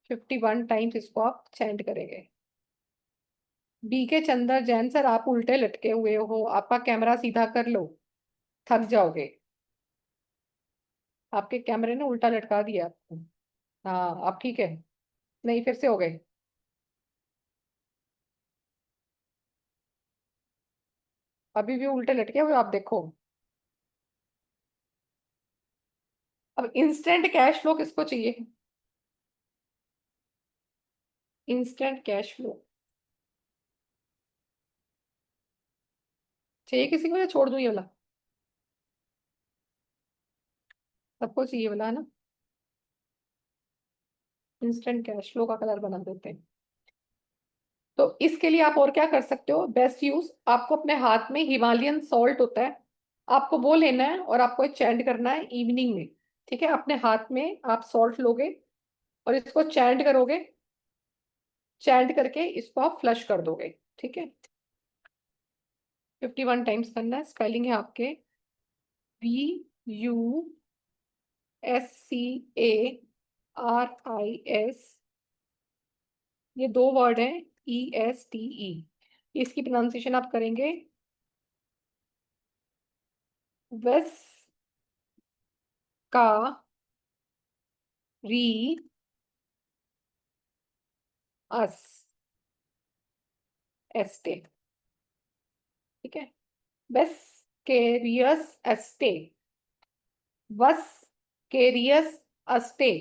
51 टाइम्स इसको आप चैंट करेंगे। बी के चंदर जैन सर, आप उल्टे लटके हुए हो, आपका कैमरा सीधा कर लो, थक जाओगे। आपके कैमरे ने उल्टा लटका दिया आपको। हाँ आप ठीक है? नहीं, फिर से हो गए। अभी भी उल्टे लटके हुए हो आप, देखो। अब इंस्टेंट कैश फ्लो किसको चाहिए? इंस्टेंट कैश फ्लो चाहिए किसी को या छोड़ दूं ये वाला? सबको चाहिए वाला है ना? इंस्टेंट कैश फ्लो का कलर बना देते हैं। तो इसके लिए आप और क्या कर सकते हो? बेस्ट यूज, आपको अपने हाथ में हिमालयन सॉल्ट होता है, आपको वो लेना है और आपको चैंट करना है इवनिंग में। ठीक है, अपने हाथ में आप सॉल्ट लोगे और इसको चैंट करोगे, चैंट करके इसको आप फ्लश कर दोगे। ठीक है, 51 टाइम्स करना है। स्पेलिंग है आपके BUSCARIS, ये दो वर्ड हैं, ESTE। इसकी प्रोनाउंसिएशन आप करेंगे वेस का री अस एस्टे। ठीक है, वेस केरियस एस्टे, वस केरियस अस्टे,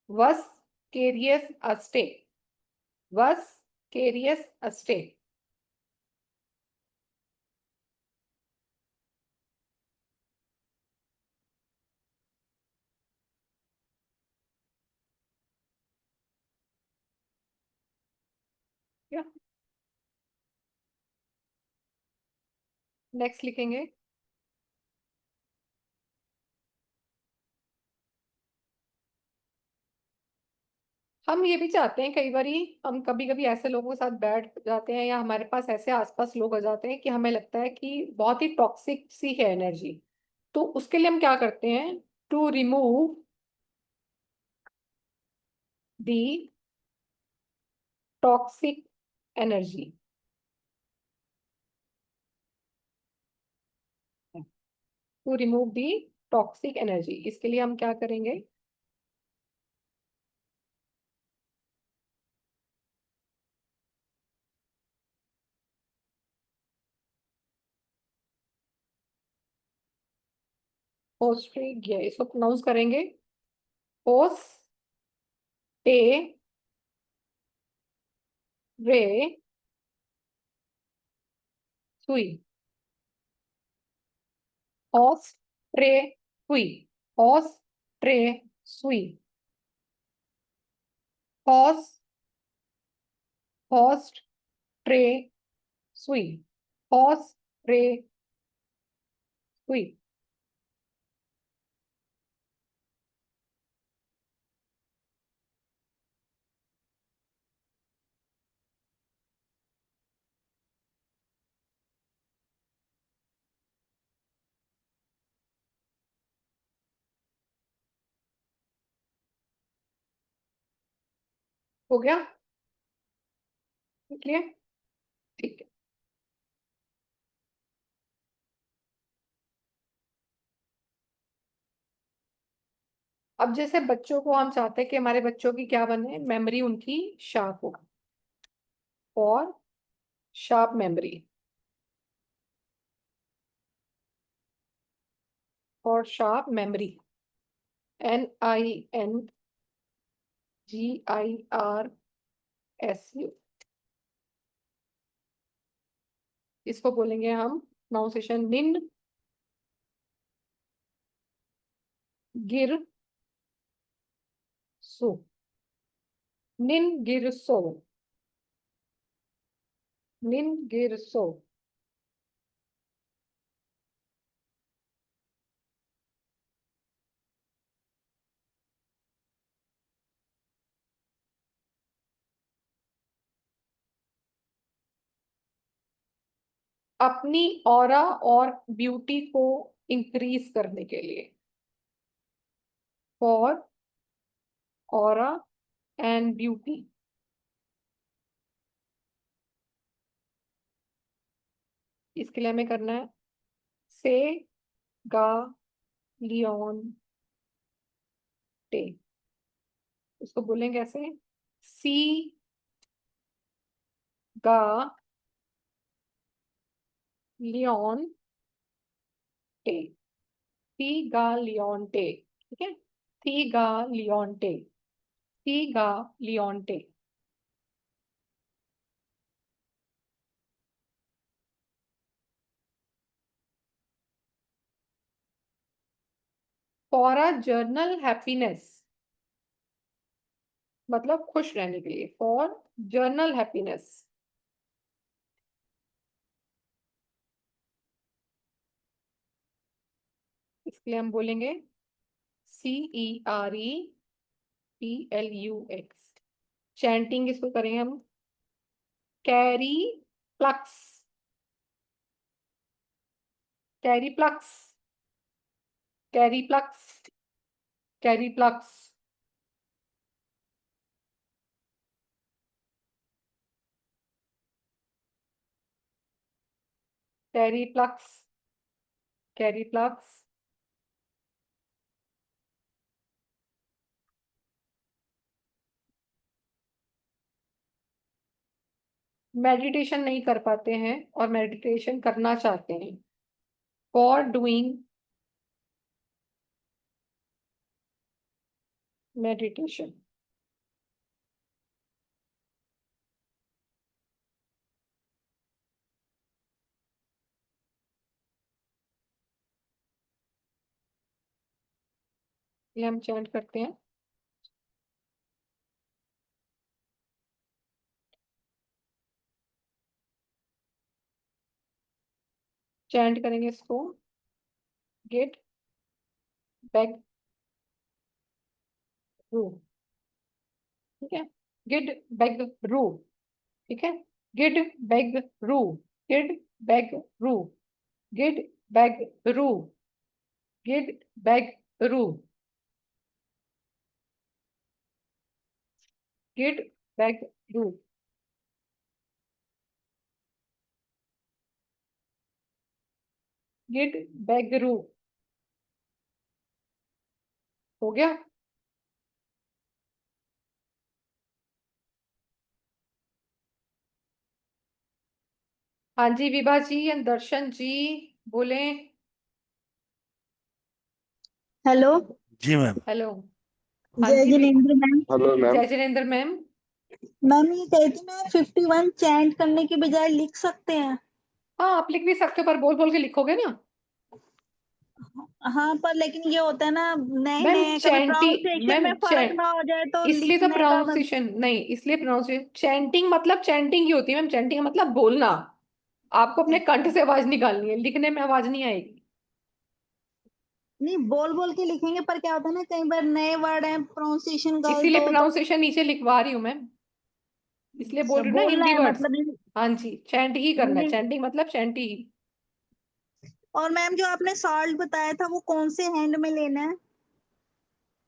वस केरियस अस्टे, वस केरियस अस्टे। नेक्स्ट लिखेंगे हम ये भी चाहते हैं, कई बारी हम कभी कभी ऐसे लोगों के साथ बैठ जाते हैं या हमारे पास ऐसे आसपास लोग आ जाते हैं कि हमें लगता है कि बहुत ही टॉक्सिक सी है एनर्जी। तो उसके लिए हम क्या करते हैं? To remove the toxic energy, to remove the toxic energy, इसके लिए हम क्या करेंगे? पोस्ट्रेट, इसको प्रोनाउंस करेंगे पोस टे रे सुई, हॉस ट्रे सुई, हॉस ट्रे सुई, हॉस हॉस ट्रे सुई, हॉस ट्रे सुई। हो गया? क्लियर? ठीक है, अब जैसे बच्चों को हम चाहते हैं कि हमारे बच्चों की क्या बने, मेमोरी उनकी शार्प हो, और शार्प मेमोरी, और शार्प मेमोरी, NINGIRSU, इसको बोलेंगे हम प्रोनाउंसिएशन निन गिर सो, निन गिर सो, निन गिर सो। अपनी ऑरा और ब्यूटी को इंक्रीज करने के लिए, फॉर ऑरा एंड ब्यूटी, इसके लिए हमें करना है से गा लियोन टे, इसको बोलेंगे ऐसे, सी गा लियोन टे, सी गा लियोन टे। ठीक है, सी गा लियोन टे, सी गा लियोन टे। फॉर अ जर्नल हैप्पीनेस, मतलब खुश रहने के लिए, फॉर जर्नल हैप्पीनेस। इसके लिए हम बोलेंगे CEREPLUX। चैंटिंग इसको करेंगे हम carry plucks, carry plucks, carry plucks, carry plucks. Carry plucks, carry plucks. Meditation नहीं कर पाते हैं और मेडिटेशन करना चाहते हैं, फॉर डूइंग मेडिटेशन। ये हम चैंट करते हैं। चैंट करेंगे इसको गेट बैक रू, ठीक है, गेट बैक रू, ठीक है, गेट बैक रू, गेट बैक रू, गेट बैक रू, गेट बैक रू, गेट बैक रू। गेट बैक रू हो गया। हाँ जी विभा जी एंड दर्शन जी बोले।
हेलो।
जी मैम।
हेलो। हाँ
जय
जी
जिनेंद्र मैम।
Hello ma'am.
जय जिनेंद्र मैम।
मैम ये कही थी मैं 51 चैंट करने के बजाय लिख सकते हैं?
हाँ आप लिख भी सकते हो पर बोल बोल के लिखोगे ना।
हाँ पर लेकिन ये होता है ना नए
मैम
नए कभी प्रोनाउंसिएशन में फर्क ना हो जाए तो
इसलिए तो
लिखने का
प्रोनाउंसिएशन नहीं, इसलिए प्रोनाउंसिएशन चैंटिंग मतलब चैंटिंग ही होती है मैम। चैंटिंग मतलब बोलना, आपको अपने कंठ से आवाज निकालनी है, लिखने में आवाज नहीं आएगी।
नहीं बोल बोल के लिखेंगे पर क्या होता है ना कई बार नए वर्ड है प्रोनाउंसिएशन गलत
इसीलिए
हो तो
प्रोनाउंसिएशन नीचे लिखवा रही हूँ मैम, इसलिए बोल रही हूँ ना
बोलना
हिंदी
है
वर्ड्स।
मतलब
हाँ जी चैंट ही करना है,
हिंदी।
चैंटिंग मतलब चैंट ही।
और मैम जो आपने सॉल्ट बताया था वो कौन से हैंड में लेना है?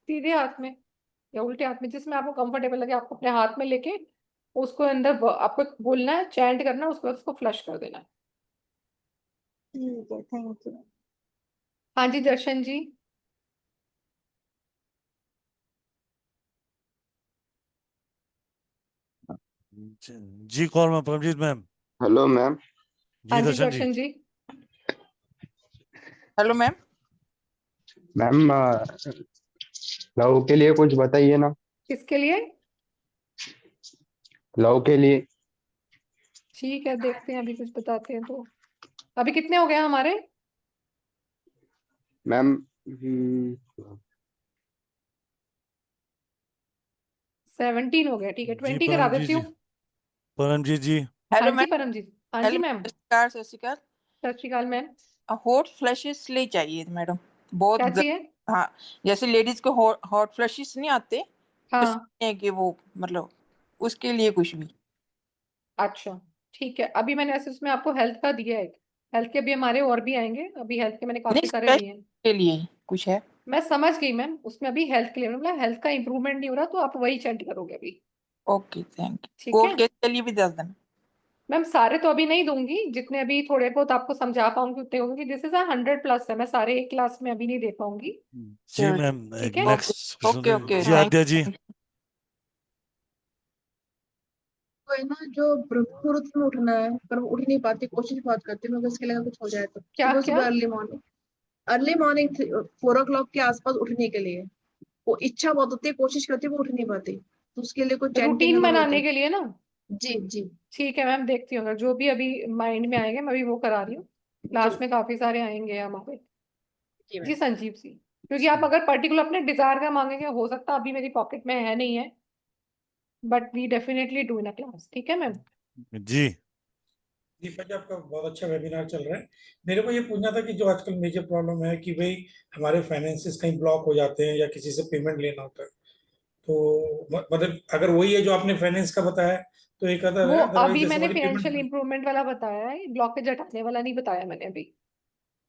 सीधे हाथ में या उल्टे हाथ में, जिसमें आपको कंफर्टेबल लगे, आपको अपने हाथ में लेके उसको अंदर आपको बोलना है, चैंट करना है, उसको उसको फ्लश कर देना है।
ठीक है थैंक यू।
हाँ जी दर्शन जी।
जी कॉल में परमजीत मैम।
Hello ma'am.
हाँ
जी
जी
Darshan ji.
Darshan ji.
Hello ma'am.
Ma'am love के लिए कुछ बताइए ना।
किसके लिए?
लव के लिए।
ठीक है देखते हैं, अभी कुछ बताते हैं तो। अभी कितने हो गए हमारे?
मैम
17 हो गए, ठीक है
जी
20 करा
परमजीत
देती
जी।
हूँ।
परमजीत जी।
हाँ
हेलो
जी
मैम।
परमजीत। हाँ जी
हेलो
मैम।
सत श्री अकाल।
सत श्री अकाल मैम।
हॉट फ्लैशेस ले चाहिए मैडम, बहुत
क्या चाहिए?
हाँ, जैसे लेडीज को हॉट फ्लैशेस नहीं आते
हाँ
है कि वो मतलब उसके लिए कुछ भी।
अच्छा ठीक है, अभी मैंने ऐसे उसमें आपको हेल्थ का दिया है। हेल्थ के भी हमारे और भी आएंगे, अभी हेल्थ के मैंने
नहीं
काफी सारे
स्पेशल
दिए हैं।
के लिए कुछ है?
मैं समझ गई मैम, उसमें अभी हेल्थ के लिए मतलब हेल्थ का इंप्रूवमेंट नहीं हो रहा तो आप वही चेंज करोगे अभी।
Okay thank you.
ठीक है
कोर्ट केस के लिए भी दस देना।
मैम, सारे तो अभी नहीं दूंगी, जितने अभी थोड़े बहुत आपको समझा पाऊंगी उतने होंगे। दिस इज 100+ है, मैं सारे एक क्लास में अभी नहीं दे पाऊंगी।
जी मैम
ठीक है
नेक्स्ट
ओके ओके
जी
थैंक
आद्या जी।
तो है ना जो ब्रह्म मुहूर्त में उठना है पर वो उठ नहीं पाती, कोशिश बहुत करती हूँ, मगर इसके लिए कुछ हो जाए तो
क्या
सुबह
क्या?
सुबह अर्ली मॉर्निंग 4 o'clock के आसपास उठने के लिए वो इच्छा बहुत होती है, कोशिश करती है, वो उठ नहीं पाती, तो उसके लिए कोई चैंटिंग
रूटीन
अगर हो
बनाने
तो।
के लिए ना?
जी जी
ठीक है मैम, देखती हूँ, अगर जो भी अभी माइंड में आएंगे मैं अभी वो करा रही हूँ।
जी
क्लास में काफी सारे आएंगे हमारे।
जी
जी
मैम।
संजीव जी। क्योंकि आप अगर पर्टिकुलर अपने डिजायर का मांगेंगे, हो सकता है अभी मेरी पॉकेट में है नहीं है, but we definitely do in a class. ठीक है मैम?
जी
दीपक जी, आपका बहुत अच्छा वेबिनार चल रहा है। मेरे को ये पूछना था कि जो आजकल मेजर प्रॉब्लम है कि भाई हमारे फाइनेंसेस कहीं ब्लॉक हो जाते हैं या किसी से पेमेंट लेना होता है, तो मतलब अगर वही है जो आपने फाइनेंस का बताया तो एक अदर
वो
है, अदरवाइज
अभी
जैसे
मैंने
हमारी
फाइनेंशियल
पेमेंट
इंप्रूवमेंट वाला बताया है, ब्लॉकेज हटाने वाला नहीं बताया मैंने अभी।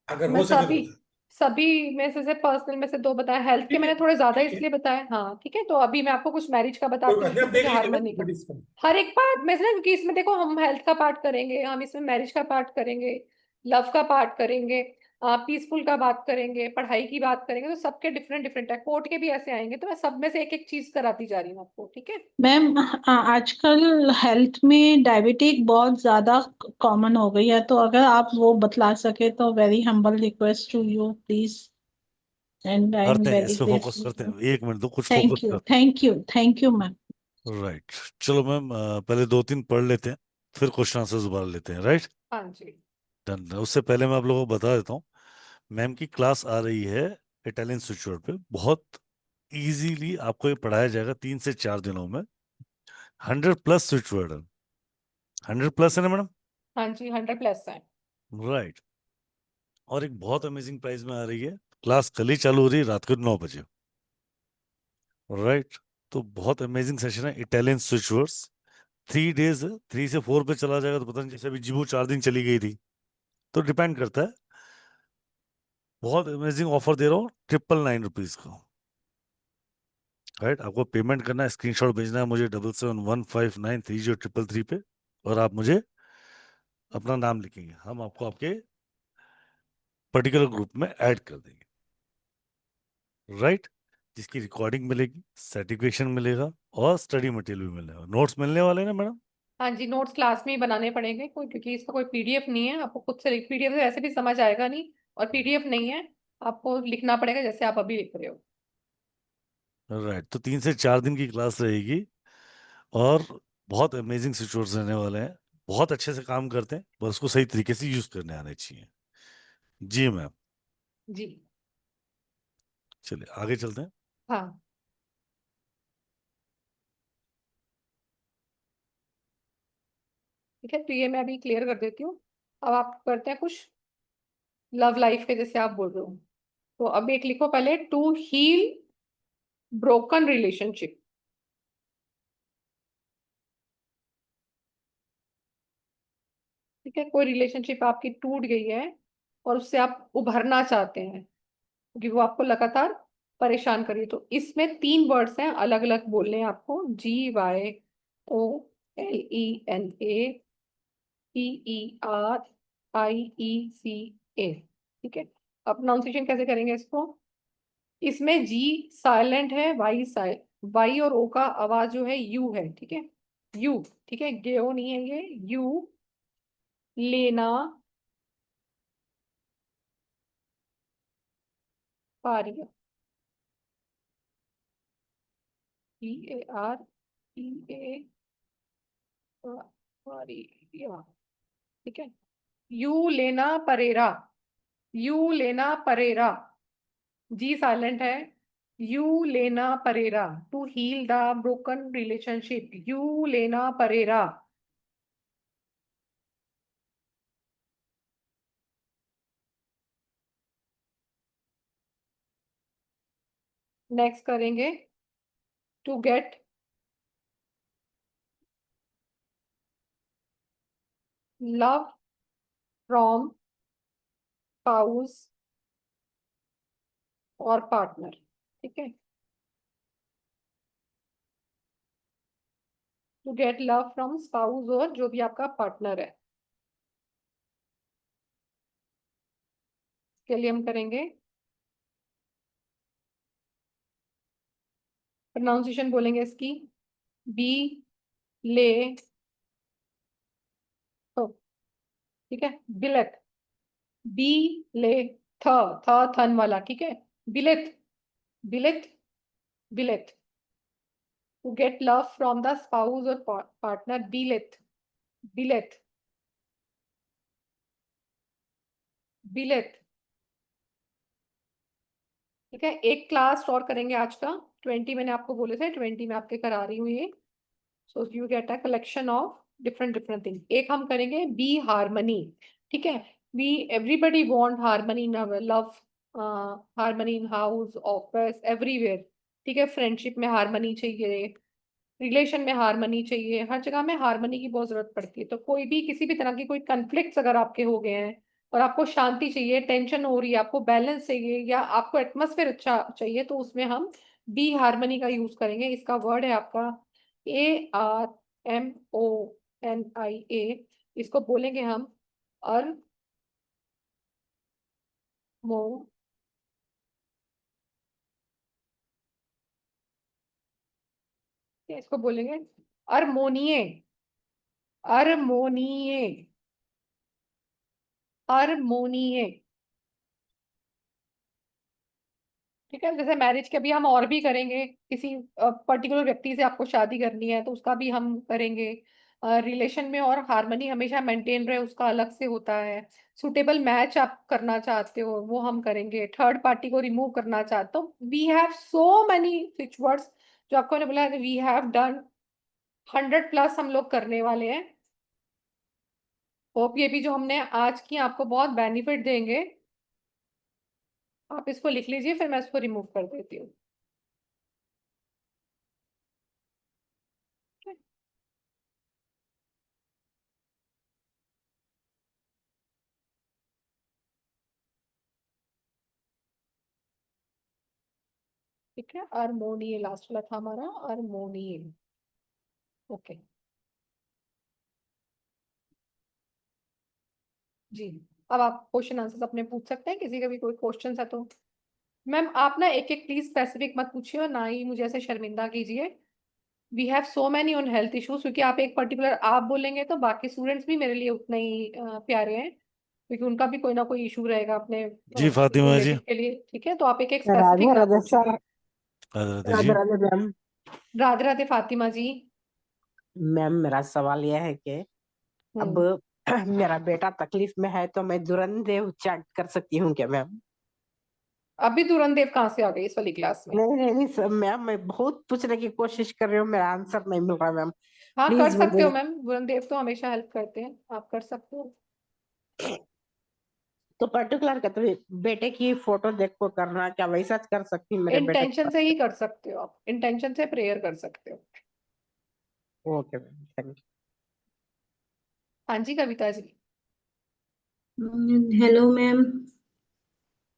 अगर
मैं
हो सके तो
सभी
बताएं।
सभी में से पर्सनल में से 2 बताया, हेल्थ के
ठीक है,
मैंने थोड़े ज्यादा
ठीक है,
इसलिए बताया। हाँ ठीक है, तो अभी मैं आपको कुछ मैरिज का
कोई
बताती हूँ,
बात नहीं,
उसमें
आप
मुझे
देख
हार
लीजिएगा
मानने
फिर
का।
डिस्कस।
हर एक पार्ट में से ना, क्योंकि इसमें देखो हम हेल्थ का पार्ट करेंगे, हम इसमें मैरिज का पार्ट करेंगे, लव का पार्ट करेंगे, पीसफुल का बात करेंगे, पढ़ाई की बात करेंगे, तो सबके डिफरेंट डिफरेंट है, कोर्ट के भी ऐसे आएंगे, तो मैं सब में से एक एक चीज कराती जा रही हूँ आपको। ठीक है?
मैम आजकल हेल्थ में डायबिटिक बहुत ज्यादा कॉमन हो गई है, तो अगर आप वो बतला सके तो very humble request to you please, and I am
करते हैं,
वेरी
इस पे फोकस करते
ग्रेटफुल।
हैं, 1 मिनट दो, कुछ
थैंक
फोकस
यू,
करते
thank you, thank you ma'am.
हैं। राइट, चलो मैम, पहले 2-3 पढ़ लेते हैं, फिर क्वेश्चन आंसर्स दोबारा लेते हैं। राइट,
हाँ जी।
डन। उससे पहले मैं आप लोगों को बता देता हूँ, मैम की क्लास आ रही है इटालियन स्विच वर्ड पे। बहुत इजीली आपको ये पढ़ाया जाएगा 3 से 4 दिनों में। 100+ स्विच वर्ड है, 100+ है ना मैडम?
हाँ जी, 100+ है।
राइट, और एक बहुत अमेजिंग प्राइस में आ रही है। क्लास कल ही चालू हो रही है, रात को 9 बजे। राइट, तो बहुत अमेजिंग सेशन है इटालियन स्विच वर्ड्स। 3 डेज है, 3 से 4 पे चला जाएगा तो पता नहीं, जैसे अभी जिबू 4 दिन चली गई थी, तो डिपेंड करता है। बहुत अमेजिंग ऑफर दे रहा हूँ, 999 रुपीज का। राइट, आपको पेमेंट करना है, स्क्रीनशॉट भेजना है मुझे 7715930333 पे, और आप मुझे अपना नाम लिखेंगे, हम आपको आपके पर्टिकुलर ग्रुप में ऐड कर देंगे। राइट, जिसकी रिकॉर्डिंग मिलेगी, सर्टिफिकेशन मिलेगा, और स्टडी मटेरियल भी मिलेगा। नोट्स मिलने वाले हैं ना मैडम?
हाँ जी, नोट्स क्लास में ही बनाने पड़ेंगे कोई, क्योंकि इसका कोई पीडीएफ नहीं है, आपको खुद से पीडीएफ से वैसे भी समझ आएगा नहीं, और पीडीएफ नहीं है, आपको लिखना पड़ेगा जैसे आप अभी लिख रहे हो।
राइट, तो 3 से 4 दिन की क्लास रहेगी, और बहुत अमेजिंग सिचुएशन रहने वाले हैं। बहुत अच्छे से काम करते हैं, बस उसको सही तरीके से यूज करने आने चाहिए। जी मैम,
जी।
चलिए आगे चलते हैं।
हाँ ठीक है, तो ये मैं अभी क्लियर कर देती हूँ। अब आप करते हैं कुछ लव लाइफ के, जैसे आप बोल रहे हो, तो अब एक लिखो पहले, टू हील ब्रोकन रिलेशनशिप। ठीक है, कोई रिलेशनशिप आपकी टूट गई है और उससे आप उभरना चाहते हैं, क्योंकि वो आपको लगातार परेशान कर रही है, तो इसमें 3 वर्ड्स हैं, अलग अलग बोलने हैं आपको, GYOLENA PERIECA। ठीक है, अब प्रोनाउंसिएशन कैसे करेंगे इसको? इसमें जी साइलेंट है, वाई और ओ का आवाज जो है यू है। ठीक है, यू। ठीक है, गेओ नहीं है ये, यू लेना पारिया, PAREA पारिया। ठीक है, यू लेना परेरा, यू लेना परेरा, जी साइलेंट है, यू लेना परेरा, to heal the broken relationship, you लेना परेरा। नेक्स्ट करेंगे, to get love from spouse और पार्टनर। ठीक है, to get love from spouse और जो भी आपका पार्टनर है, के लिए हम करेंगे, प्रोनाउंसिएशन बोलेंगे इसकी, बी ले तो। ठीक है, बिलेट, बी ले थन वाला। ठीक है, बिलेट, बिलेट, बिलेट। To get love from the spouse और पार्टनर, बिलेट, बिलेट, बिलेट। ठीक है, एक क्लास और करेंगे आज का। 20 मैंने आपको बोले थे, 20 में आपके करा रही हूँ ये। So you get a collection of different different thing. एक हम करेंगे बी हार्मनी। ठीक है, we everybody want harmony in our love, harmony in house, office, everywhere. ठीक है, फ्रेंडशिप में हार्मनी चाहिए, रिलेशन में हार्मनी चाहिए, हर जगह में हार्मनी की बहुत जरूरत पड़ती है। तो कोई भी किसी भी तरह की कोई कन्फ्लिक्ट्स अगर आपके हो गए हैं और आपको शांति चाहिए, टेंशन हो रही है, आपको बैलेंस चाहिए, या आपको एटमॉस्फेयर अच्छा चाहिए, तो उसमें हम बी हार्मनी का यूज करेंगे। इसका वर्ड है आपका ARMONIA। इसको बोलेंगे हम अर मो इसको बोलेंगे अरमोनिये, अरमोनिये, अरमोनिये। ठीक है, जैसे मैरिज के अभी हम और भी करेंगे, किसी पर्टिकुलर व्यक्ति से आपको शादी करनी है तो उसका भी हम करेंगे। रिलेशन में और हार्मनी हमेशा मेंटेन रहे उसका अलग से होता है। सुटेबल मैच आप करना चाहते हो वो हम करेंगे। थर्ड पार्टी को रिमूव करना चाहते हो, we have so many switch words जो आपको मैंने बोला, वी हैव डन 100+ हम लोग करने वाले हैं। होप ये भी जो हमने आज की आपको बहुत बेनिफिट देंगे। आप इसको लिख लीजिए, फिर मैं इसको रिमूव कर देती हूँ। ठीक है, अरमोनिये लास्ट वाला था हमारा, अरमोनिये। ओके जी, अब आप क्वेश्चन आंसर्स अपने पूछ सकते हैं, किसी का भी कोई क्वेश्चन है तो। मैम आप ना एक एक प्लीज स्पेसिफिक मत पूछिए और ना ही मुझे ऐसे शर्मिंदा कीजिए। We have so many on health issues, क्योंकि आप एक पर्टिकुलर आप बोलेंगे तो बाकी स्टूडेंट्स भी मेरे लिए उतने ही प्यारे हैं, क्योंकि उनका भी कोई ना कोई इशू रहेगा अपने
जी फातिमा जी।
रिलेटिव के लिए। ठीक है, तो आप एक एक
राधे
स्पेसिफिक ना
राधे
पूछिए।
सर,
राधे
राधे
जी।
राधे मैम।
राधे राधे फातिमा जी।
मैम मेरा सवाल यह है कि अब मेरा बेटा तकलीफ में है तो मैं दुरंदेव चैट कर सकती हूँ क्या मैम?
अभी दुरंदेव कहाँ से आ गई इस वाली क्लास में?
नहीं सर मैम, मैं बहुत पूछने की कोशिश कर रही हूँ, मेरा आंसर नहीं मिल रहा मैम।
हाँ कर
प्लीज
सकते हो
मुझे।
मैम, दुरंदेव तो हमेशा हेल्प करते हैं, आप कर सकते हो।
तो पर्टिकुलर कहते हैं बेटे की फोटो देख को करना, क्या वैसा कर सकती हूँ मेरे बेटे के
इंटेंशन से ही कर सकते हो, आप इंटेंशन से प्रेयर कर सकते हो।
साथ? ओके मैम, थैंक
हाँ जी Kavita ji.
Hello ma'am.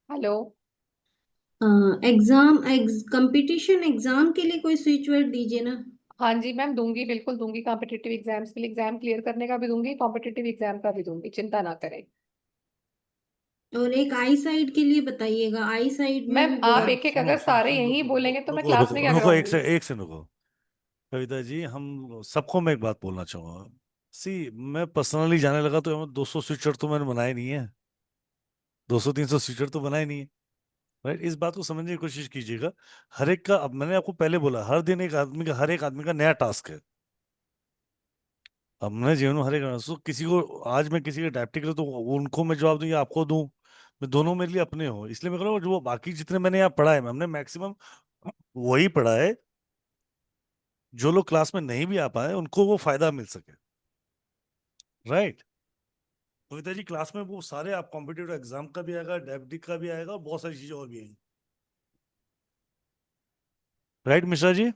Hello.
Competition exam के लिए कोई स्विच वर्ड दीजिए ना।
हाँ जी मैम दूंगी, बिल्कुल दूंगी। कॉम्पिटिटिव एग्जाम्स के लिए एग्जाम क्लियर करने का भी दूंगी, कॉम्पिटिटिव एग्जाम का भी दूंगी, चिंता ना करें।
और एक आई साइड के लिए बताइएगा, आई साइड में
मैम
भी
आप
बहुत।
एक एक अगर सारे यही बोलेंगे तो मैं
रुको
क्लास में क्या
रुको रुको,
कराऊंगी?
एक से रुको। कविता जी, हम सबको मैं एक बात बोलना चाहूंगा। सी, मैं पर्सनली जाने लगा तो 200 स्विचर तो मैंने बनाए नहीं है, 200-300 स्विचर तो बनाए नहीं है। राइट, इस बात को समझने की कोशिश कीजिएगा। हर एक का, अब मैंने आपको पहले बोला, हर दिन हर एक आदमी का नया टास्क है। अब मैं जीवन में हर एक किसी को, आज मैं किसी के डायबिटिक है तो उनको मैं जवाब दूं या आपको दूं, मैं दोनों मेरे लिए अपने हो। इसलिए मैं कह रहा हूँ जो बाकी जितने मैंने यहाँ पढ़ा है, हमने मैक्सिमम वही पढ़ा है, जो लोग क्लास में नहीं भी आ पाए उनको वो फायदा मिल सके। राइट, कविता जी क्लास में वो सारे आप कॉम्पिटिटिव एग्जाम का भी आएगा, डायबिटिक का भी आएगा, और बहुत सारी चीजें और भी आएंगी। राइट मिश्रा जी?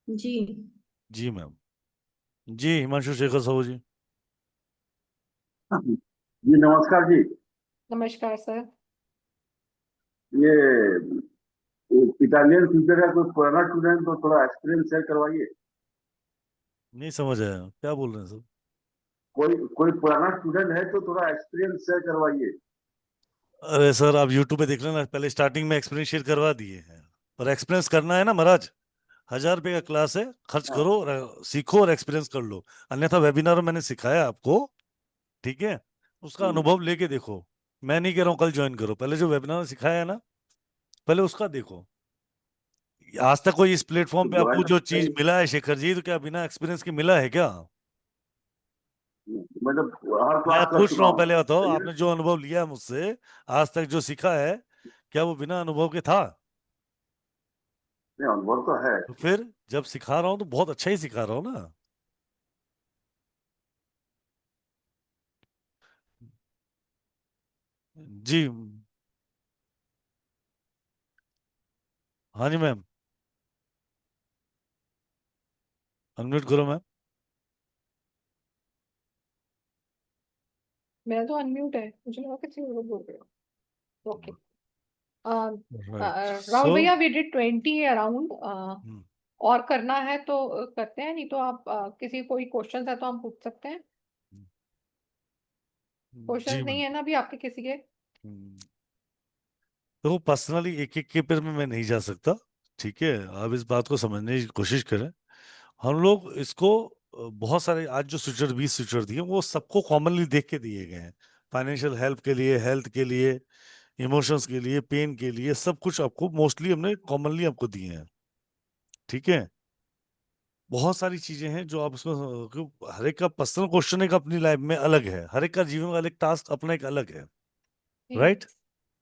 जी
जी मैम। जी हिमांशु शेखर साहू जी।
जी नमस्कार जी।
नमस्कार सर।
ये इटालियन टीचर का कोई पुराना स्टूडेंट तो थोड़ा एक्सपीरियंस शेयर करवाइए।
नहीं समझ आया, क्या बोल रहे हैं सर?
कोई कोई पुराना स्टूडेंट है तो थोड़ा एक्सपीरियंस शेयर करवाइए।
अरे सर आप यूट्यूब पे देख लेना, पहले स्टार्टिंग में एक्सपीरियंस शेयर करवा दिए हैं, और एक्सपीरियंस करना है ना महाराज, 1000 रुपए का क्लास है, खर्च करो, सीखो और एक्सपीरियंस कर लो। अन्यथा वेबिनार में मैंने सिखाया आपको, ठीक है, उसका अनुभव लेके देखो। मैं नहीं कह रहा हूँ कल ज्वाइन करो, पहले जो वेबिनार में सिखाया है ना, पहले उसका देखो। आज तक कोई इस प्लेटफॉर्म पे आपको जो चीज मिला है शेखर जी, तो क्या बिना एक्सपीरियंस के मिला है क्या?
मतलब हर
मैं
क्लास कर
पूछ
चुका
रहा हूँ,
हूँ।
पहले बताओ आपने जो अनुभव लिया है मुझसे आज तक, जो सीखा है, क्या वो बिना अनुभव के था?
नहीं, अनुभव तो है।
तो फिर जब सिखा रहा हूँ तो बहुत अच्छा ही सिखा रहा हूँ ना। जी। हाँ जी मैम, अनम्यूट करो मैम।
मेरा तो अनम्यूट है, मुझे लगा किसी और को बोल रहे हो। ओके।
राइट।
राहुल
सो
भैया, वी डिड 20 अराउंड। और करना है तो करते हैं, नहीं तो आप किसी कोई क्वेश्चन है तो हम पूछ सकते हैं।
जी
क्वेश्चंस नहीं
मैम।
है ना अभी आपके किसी के?
तो पर्सनली एक एक के पेर में मैं नहीं जा सकता, ठीक है? आप इस बात को समझने की कोशिश करें। हम लोग इसको बहुत सारे आज जो स्विचर 20 स्विचर दिए वो सबको कॉमनली देख के दिए गए हैं। फाइनेंशियल हेल्प के लिए, हेल्थ के लिए, इमोशंस के लिए, पेन के लिए, सब कुछ आपको मोस्टली हमने कॉमनली आपको दिए हैं, ठीक है? बहुत सारी चीजें हैं जो आप उसमें हर एक का पर्सनल क्वेश्चन एक अपनी लाइफ में अलग है, हर एक का जीवन का अलग टास्क अपना एक अलग है। Right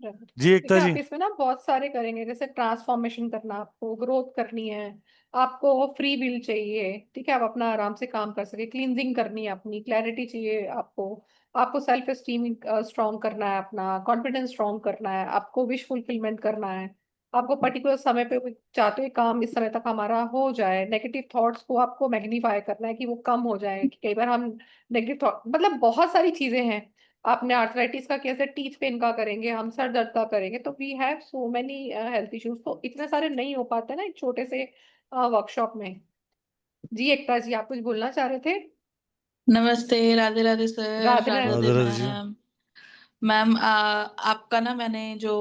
right.
जी एकता
देखिए,
जी।
आप इसमें ना बहुत सारे करेंगे, जैसे ट्रांसफॉर्मेशन करना, आपको ग्रोथ करनी है, आपको फ्री विल चाहिए, ठीक है, आप अपना आराम से काम कर सके, क्लींजिंग करनी है, अपनी क्लैरिटी चाहिए आपको, आपको सेल्फ एस्टीम स्ट्रॉन्ग करना है, अपना कॉन्फिडेंस स्ट्रॉन्ग करना है, आपको विश फुलफिलमेंट करना है, आपको पर्टिकुलर समय पे कोई चाहते हो काम इस समय तक हमारा हो जाए, नेगेटिव थॉट्स को आपको मैग्नीफाई करना है कि वो कम हो जाए, कि कई बार हम नेगेटिव थॉट, मतलब बहुत सारी चीजें हैं। आपने आर्थराइटिस का कैसे, टीथ पेन का करेंगे, हम सर दर्द का करेंगे, तो we have so many health issues, तो इतने सारे नहीं हो पाते ना एक छोटे से वर्कशॉप में। जी एकता जी, आप कुछ बोलना चाह रहे थे?
नमस्ते, राधे राधे सर,
राधे
राधे
राधे।
राधे राधे जी।
मैम। मैम आपका ना, मैंने जो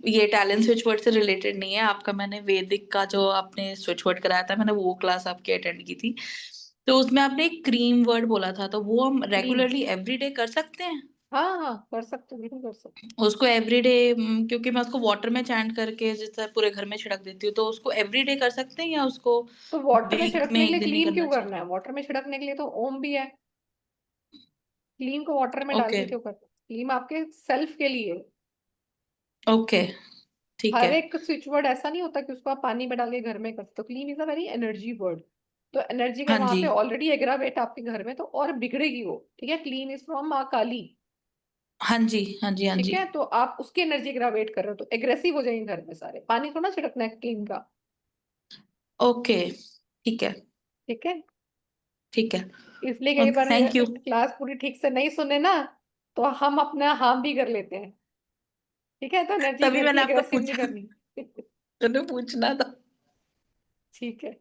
ये टैलेंट स्विच वर्ड से रिलेटेड नहीं है, आपका मैंने वैदिक का जो आपने स्विच वर्ड कराया था, मैंने वो क्लास आपकी अटेंड की थी। तो उसमें आपने एक क्रीम वर्ड बोला था, तो वो हम
क्लीन।
रेगुलरली एवरीडे कर सकते हैं?
हाँ हाँ, कर सकते हो, बिल्कुल कर सकते
उसको एवरीडे, क्योंकि मैं उसको वाटर में चैंट करके जिस तरह पूरे घर में छिड़क देती हूँ, तो उसको एवरीडे कर सकते हैं या उसको
हो। तो वाटर में
वीक में
छिड़कने के
एक
लिए
दिन ही
क्लीन
करना
क्यों
चाहिए?
करना है? वाटर में छिड़कने के लिए तो ओम भी है। क्लीन को वाटर में डाल
ओके
के क्यों करना? क्लीन आपके सेल्फ के लिए।
ओके, ठीक
हर
है।
एक स्विच वर्ड ऐसा नहीं होता कि उसको आप पानी में डाल के घर में कर सकते हो। Clean is a very energy word. तो एनर्जी का
हाँ
वहां
जी,
पे ऑलरेडी एग्रावेट आपके घर में, तो और बिगड़ेगी वो, ठीक है? क्लीन इज फ्रॉम माँ काली,
हाँ जी, हाँ जी, हाँ
ठीक
जी।
है? तो आप उसकी एनर्जी ग्रावेट कर रहे हो, तो एग्रेसिव हो जाएंगे घर में सारे, पानी थोड़ा छिड़कना है क्लीन का,
ओके, ठीक है,
ठीक है?
ठीक है।
इसलिए कई बार
थैंक यू।
क्लास पूरी ठीक से नहीं सुने ना, तो हम अपना हार्म भी कर लेते हैं, ठीक है? तो एनर्जी
तभी
घर की
मैंने आपको
एग्रेसिव नहीं
पूछा,
करनी।
मैंने पूछना था।
ठीक है।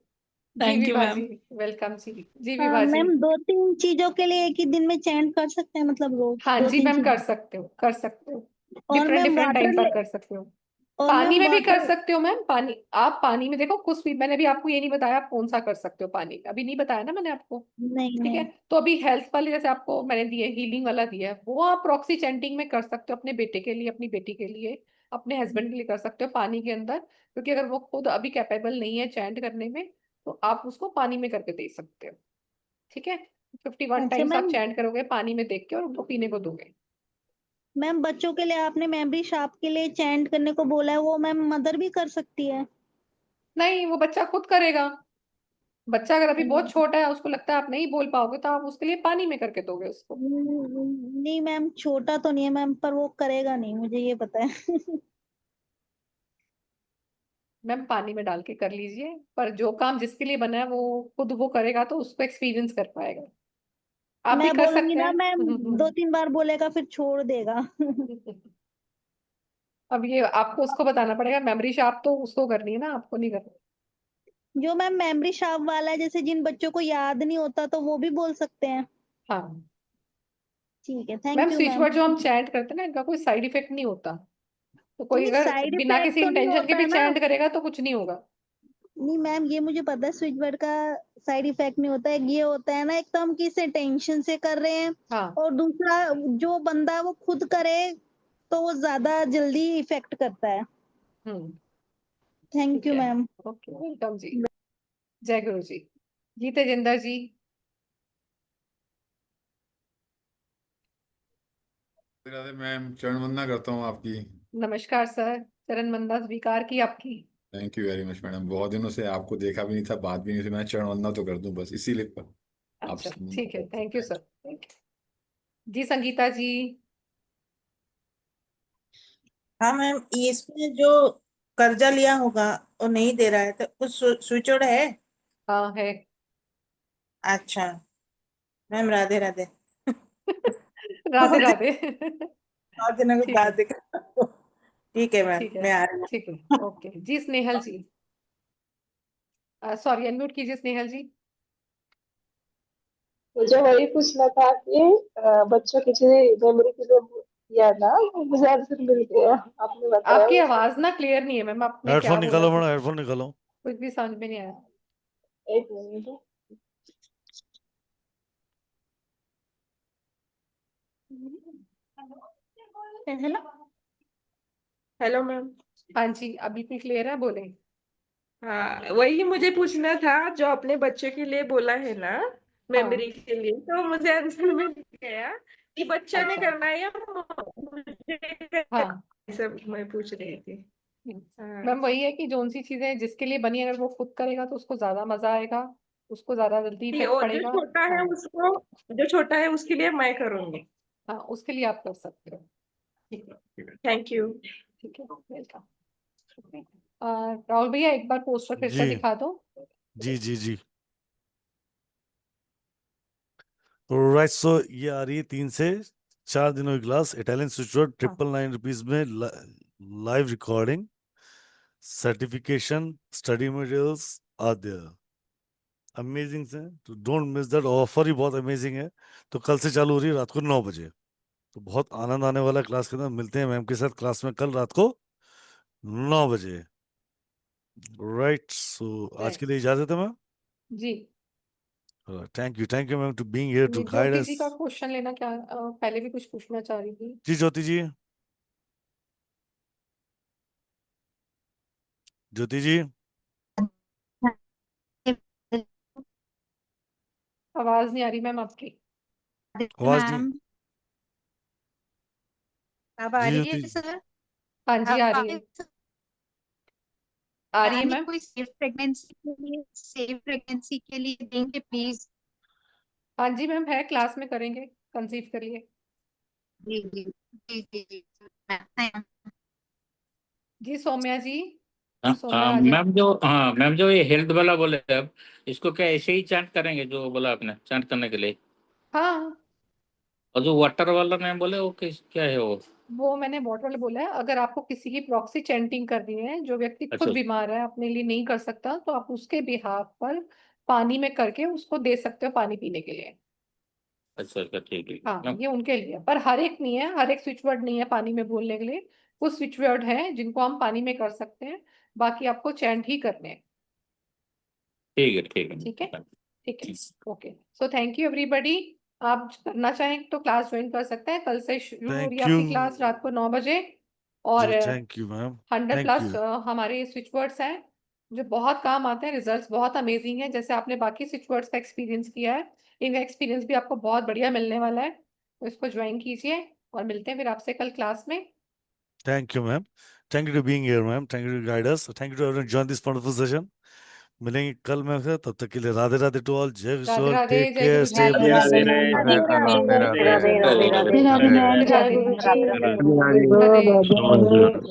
जी
thank you
Vibha ji,
ma'am.
Welcome जी। जी विभा जी।
मैम 2-3 चीजों के लिए एक ही दिन में चैंट कर सकते हैं, मतलब रोज
हाँ
दो
जी
तीन
मैम, कर
चीजें?
सकते हो, कर सकते हो।
और
different
ma'am
different time
water
पर
ले
कर सकते हो।
और
पानी
मैम
में भी कर
वाटर
सकते हो मैम। पानी, आप पानी में देखो कुछ भी, मैंने भी आपको ये नहीं बताया आप कौन सा कर सकते हो पानी में, अभी नहीं बताया ना मैंने आपको,
नहीं
ठीक है?
नहीं।
तो अभी हेल्थ वाले जैसे आपको मैंने दिए, हीलिंग वाला दिया है, वो आप प्रॉक्सी चैंटिंग में कर सकते हो, अपने बेटे के लिए, अपनी बेटी के लिए, अपने हस्बैंड के लिए कर सकते हो पानी के अंदर, क्योंकि अगर वो खुद अभी कैपेबल नहीं है चैंट करने में, तो आप उसको पानी में करके दे सकते हो, ठीक है? 51
अच्छा
टाइम्स आप
मैम।
चैंट करोगे पानी में देख के, और उनको पीने को दोगे।
मैम बच्चों के लिए आपने मेमोरी शार्प के लिए चैंट करने को बोला है, वो मैम मदर भी कर सकती है?
नहीं, वो बच्चा खुद करेगा। बच्चा अगर अभी बहुत छोटा है, उसको लगता है आप नहीं बोल पाओगे, तो आप उसके लिए पानी में करके दोगे उसको।
नहीं मैम, छोटा तो नहीं है मैम, पर वो करेगा नहीं, मुझे ये पता है।
मैम पानी में डाल के कर लीजिए, पर जो काम जिसके लिए बना है वो खुद वो करेगा, तो उसको एक्सपीरियंस कर पाएगा। आप भी
मैं
कर
बोलूंगी
सकते
ना
हैं।
मैम, 2-3 बार बोलेगा फिर छोड़ देगा।
अब ये आपको उसको बताना पड़ेगा, मेमोरी शार्प तो उसको करनी है ना, आपको नहीं करनी।
जो मैम मेमोरी शार्प वाला है, जैसे जिन बच्चों को याद नहीं होता तो वो भी बोल सकते हैं?
हाँ
ठीक है,
ma'am,
thank you
switch
ma'am.
Word जो हम चैंट करते हैं ना, इनका कोई साइड इफेक्ट नहीं होता, तो कोई
नहीं,
अगर
साइड
बिना
इफेक्ट
किसी
तो नहीं
इंटेंशन के
होता
भी
है ना।
चैंट करेगा तो कुछ नहीं होगा।
नहीं मैम, ये मुझे पता है, स्विच वर्ड का साइड इफेक्ट नहीं होता है। ये होता है ना, एक तो हम किस टेंशन से कर रहे हैं,
हाँ।
और दूसरा जो बंदा वो खुद करे तो वो ज्यादा जल्दी इफेक्ट करता है।
हम्म।
थैंक
ठीक
यू
है।
मैम।
ओके, वेलकम जी। जय गुरु जी। जी तेजिंदर जी।
राधे मैम, चरण वंदना करता हूँ आपकी।
नमस्कार सर, चरण वंदना स्वीकार की आपकी।
Thank you very much madam, बहुत दिनों से आपको देखा भी नहीं था, बात भी नहीं थी, मैं चरण वंदना तो कर दूं बस इसीलिए पर आप
अच्छा ठीक है, thank you sir, thank you जी। संगीता जी।
हाँ मैम, इसमें जो कर्जा लिया होगा वो नहीं दे रहा है तो कुछ स्विच बोर्ड है?
हाँ है।
अच्छा मैम, राधे राधे।
राधे राधे।
बहुत दिनों के
ठीक
बाद
है,
देखा। ठीक है मैम,
ठीक है,
मैं आ रही हूँ।
ठीक है, ओके जी। स्नेहल जी, सॉरी अनम्यूट कीजिए स्नेहल जी।
मुझे वही पूछना था कि बच्चों की जो मेमोरी के लिए किया ना, वो मुझे आंसर मिल गया, आपने बताया
आपकी
मुझे।
आवाज ना क्लियर नहीं है मैम, आपने क्या
हेडफोन
बोला
निकालो
कुछ
मैडम, हेडफोन निकालो।
कुछ भी समझ में नहीं आया।
एक मिनट।
Hello
hello ma'am.
हाँ जी, अब बिल्कुल क्लियर है, बोलें।
हाँ, वही मुझे पूछना था, जो अपने बच्चे के लिए बोला है ना,
हाँ
मेमोरी के लिए, तो मुझे आंसर मिल गया कि बच्चा ने
अच्छा,
करना है या मुझे करना
हाँ
है, सब मैं पूछ रही थी। हाँ
मैम वही है कि जोन सी चीजें जिसके लिए बनी, अगर वो खुद करेगा तो उसको ज्यादा मजा आएगा, उसको ज्यादा जल्दी
ठीक है,
इफेक्ट
और जो
पड़ेगा।
छोटा है
हाँ
उसको, जो छोटा है उसके लिए मैं करूंगी।
हाँ, उसके लिए आप कर सकते हो।
ठीक है, थैंक यू।
ठीक है, वेलकम। राहुल भैया एक बार पोस्टर फिर से
जी
दिखा दो।
जी जी जी। राइट, सो ये आ रही है 3 से 4 दिनों की क्लास, इटालियन स्विचवर्ड,
हाँ
999 रुपीज में, live recording, certification, study materials are there. Amazing से, तो डोंट मिस दैट, ऑफर ही बहुत अमेजिंग है। तो कल से चालू हो रही है रात को 9 बजे, तो बहुत आनंद आने वाला है क्लास के अंदर। मिलते हैं मैम के साथ क्लास में कल रात को 9 बजे। राइट, सो आज के लिए इजाजत है मैम।
जी
thank you ma'am to being here to
जी।
Guide
Jyoti
us.
जी का क्वेश्चन लेना क्या, पहले भी कुछ पूछना चाह रही थी।
जी ज्योति जी, ज्योति जी,
आवाज नहीं आ रही मैम आपकी।
आवाज नहीं।
मैम अब आ
जी
रही
ज्योति
है
जी,
सर?
हाँ जी आ
अब
रही है, आ रही है
मैम ये
मैम।
कोई सेफ प्रेगनेंसी के लिए देंगे प्लीज?
हाँ जी मैम, है क्लास में करेंगे, कंसीव करिए।
जी जी जी जी जी मैम।
जी सौम्या जी, सौम्या राजा।
मैम जो, हाँ मैम जो ये हेल्थ वाला बोले अब, इसको क्या ऐसे ही चैंट करेंगे जो बोला आपने चैंट करने के लिए?
हाँ
और जो वाटर वाला मैम बोले वो क्या है वो?
वो मैंने बॉटल बोला है, अगर आपको किसी की प्रॉक्सी चैंटिंग करनी है, जो व्यक्ति खुद
अच्छा
बीमार है अपने लिए नहीं कर सकता, तो आप उसके बिहाफ पर पानी में करके उसको दे सकते हो पानी पीने के लिए।
अच्छा अच्छा, ठीक है
हाँ
मैम।
ये उनके लिए, पर हर एक नहीं है, हर एक स्विच वर्ड नहीं है पानी में बोलने के लिए। कुछ स्विच वर्ड है जिनको हम पानी में कर सकते हैं, बाकी आपको चैंट ही करने हैं।
ठीक है ठीक है
ठीक है,
मैम।
ठीक है, okay. So thank you everybody. आप करना चाहें तो क्लास ज्वाइन कर सकते हैं, कल से शुरू हो रही है
थैंक यू
आपकी क्लास रात को 9 बजे। और
जी, thank you ma'am,
100
thank
plus
you.
हमारे स्विच वर्ड्स हैं जो बहुत काम आते हैं, रिजल्ट्स बहुत अमेजिंग है। जैसे आपने बाकी स्विच वर्ड्स का एक्सपीरियंस किया है, इनका एक्सपीरियंस भी आपको बहुत बढ़िया मिलने वाला है, तो इसको ज्वाइन कीजिए। और मिलते हैं फिर आपसे कल क्लास में।
Thank you ma'am, thank you to being here ma'am, thank you to guide us, thank you to everyone join this wonderful session. मिलेंगे कल मैम से, तब तक के लिए राधे राधे टू ऑल, जय
राधे
किशोर,
राधे,
टेक
जय
केयर,
गुरु जी।
Stay
Radhe
blessed.
Radhe ma'am,
Radhe Radhe Radhe
Radhe Radhe
Radhe
Radhe
Radhe
Radhe
Radhe
Radhe
Radhe
Radhe,
Radhe
Radhe.
Radhe.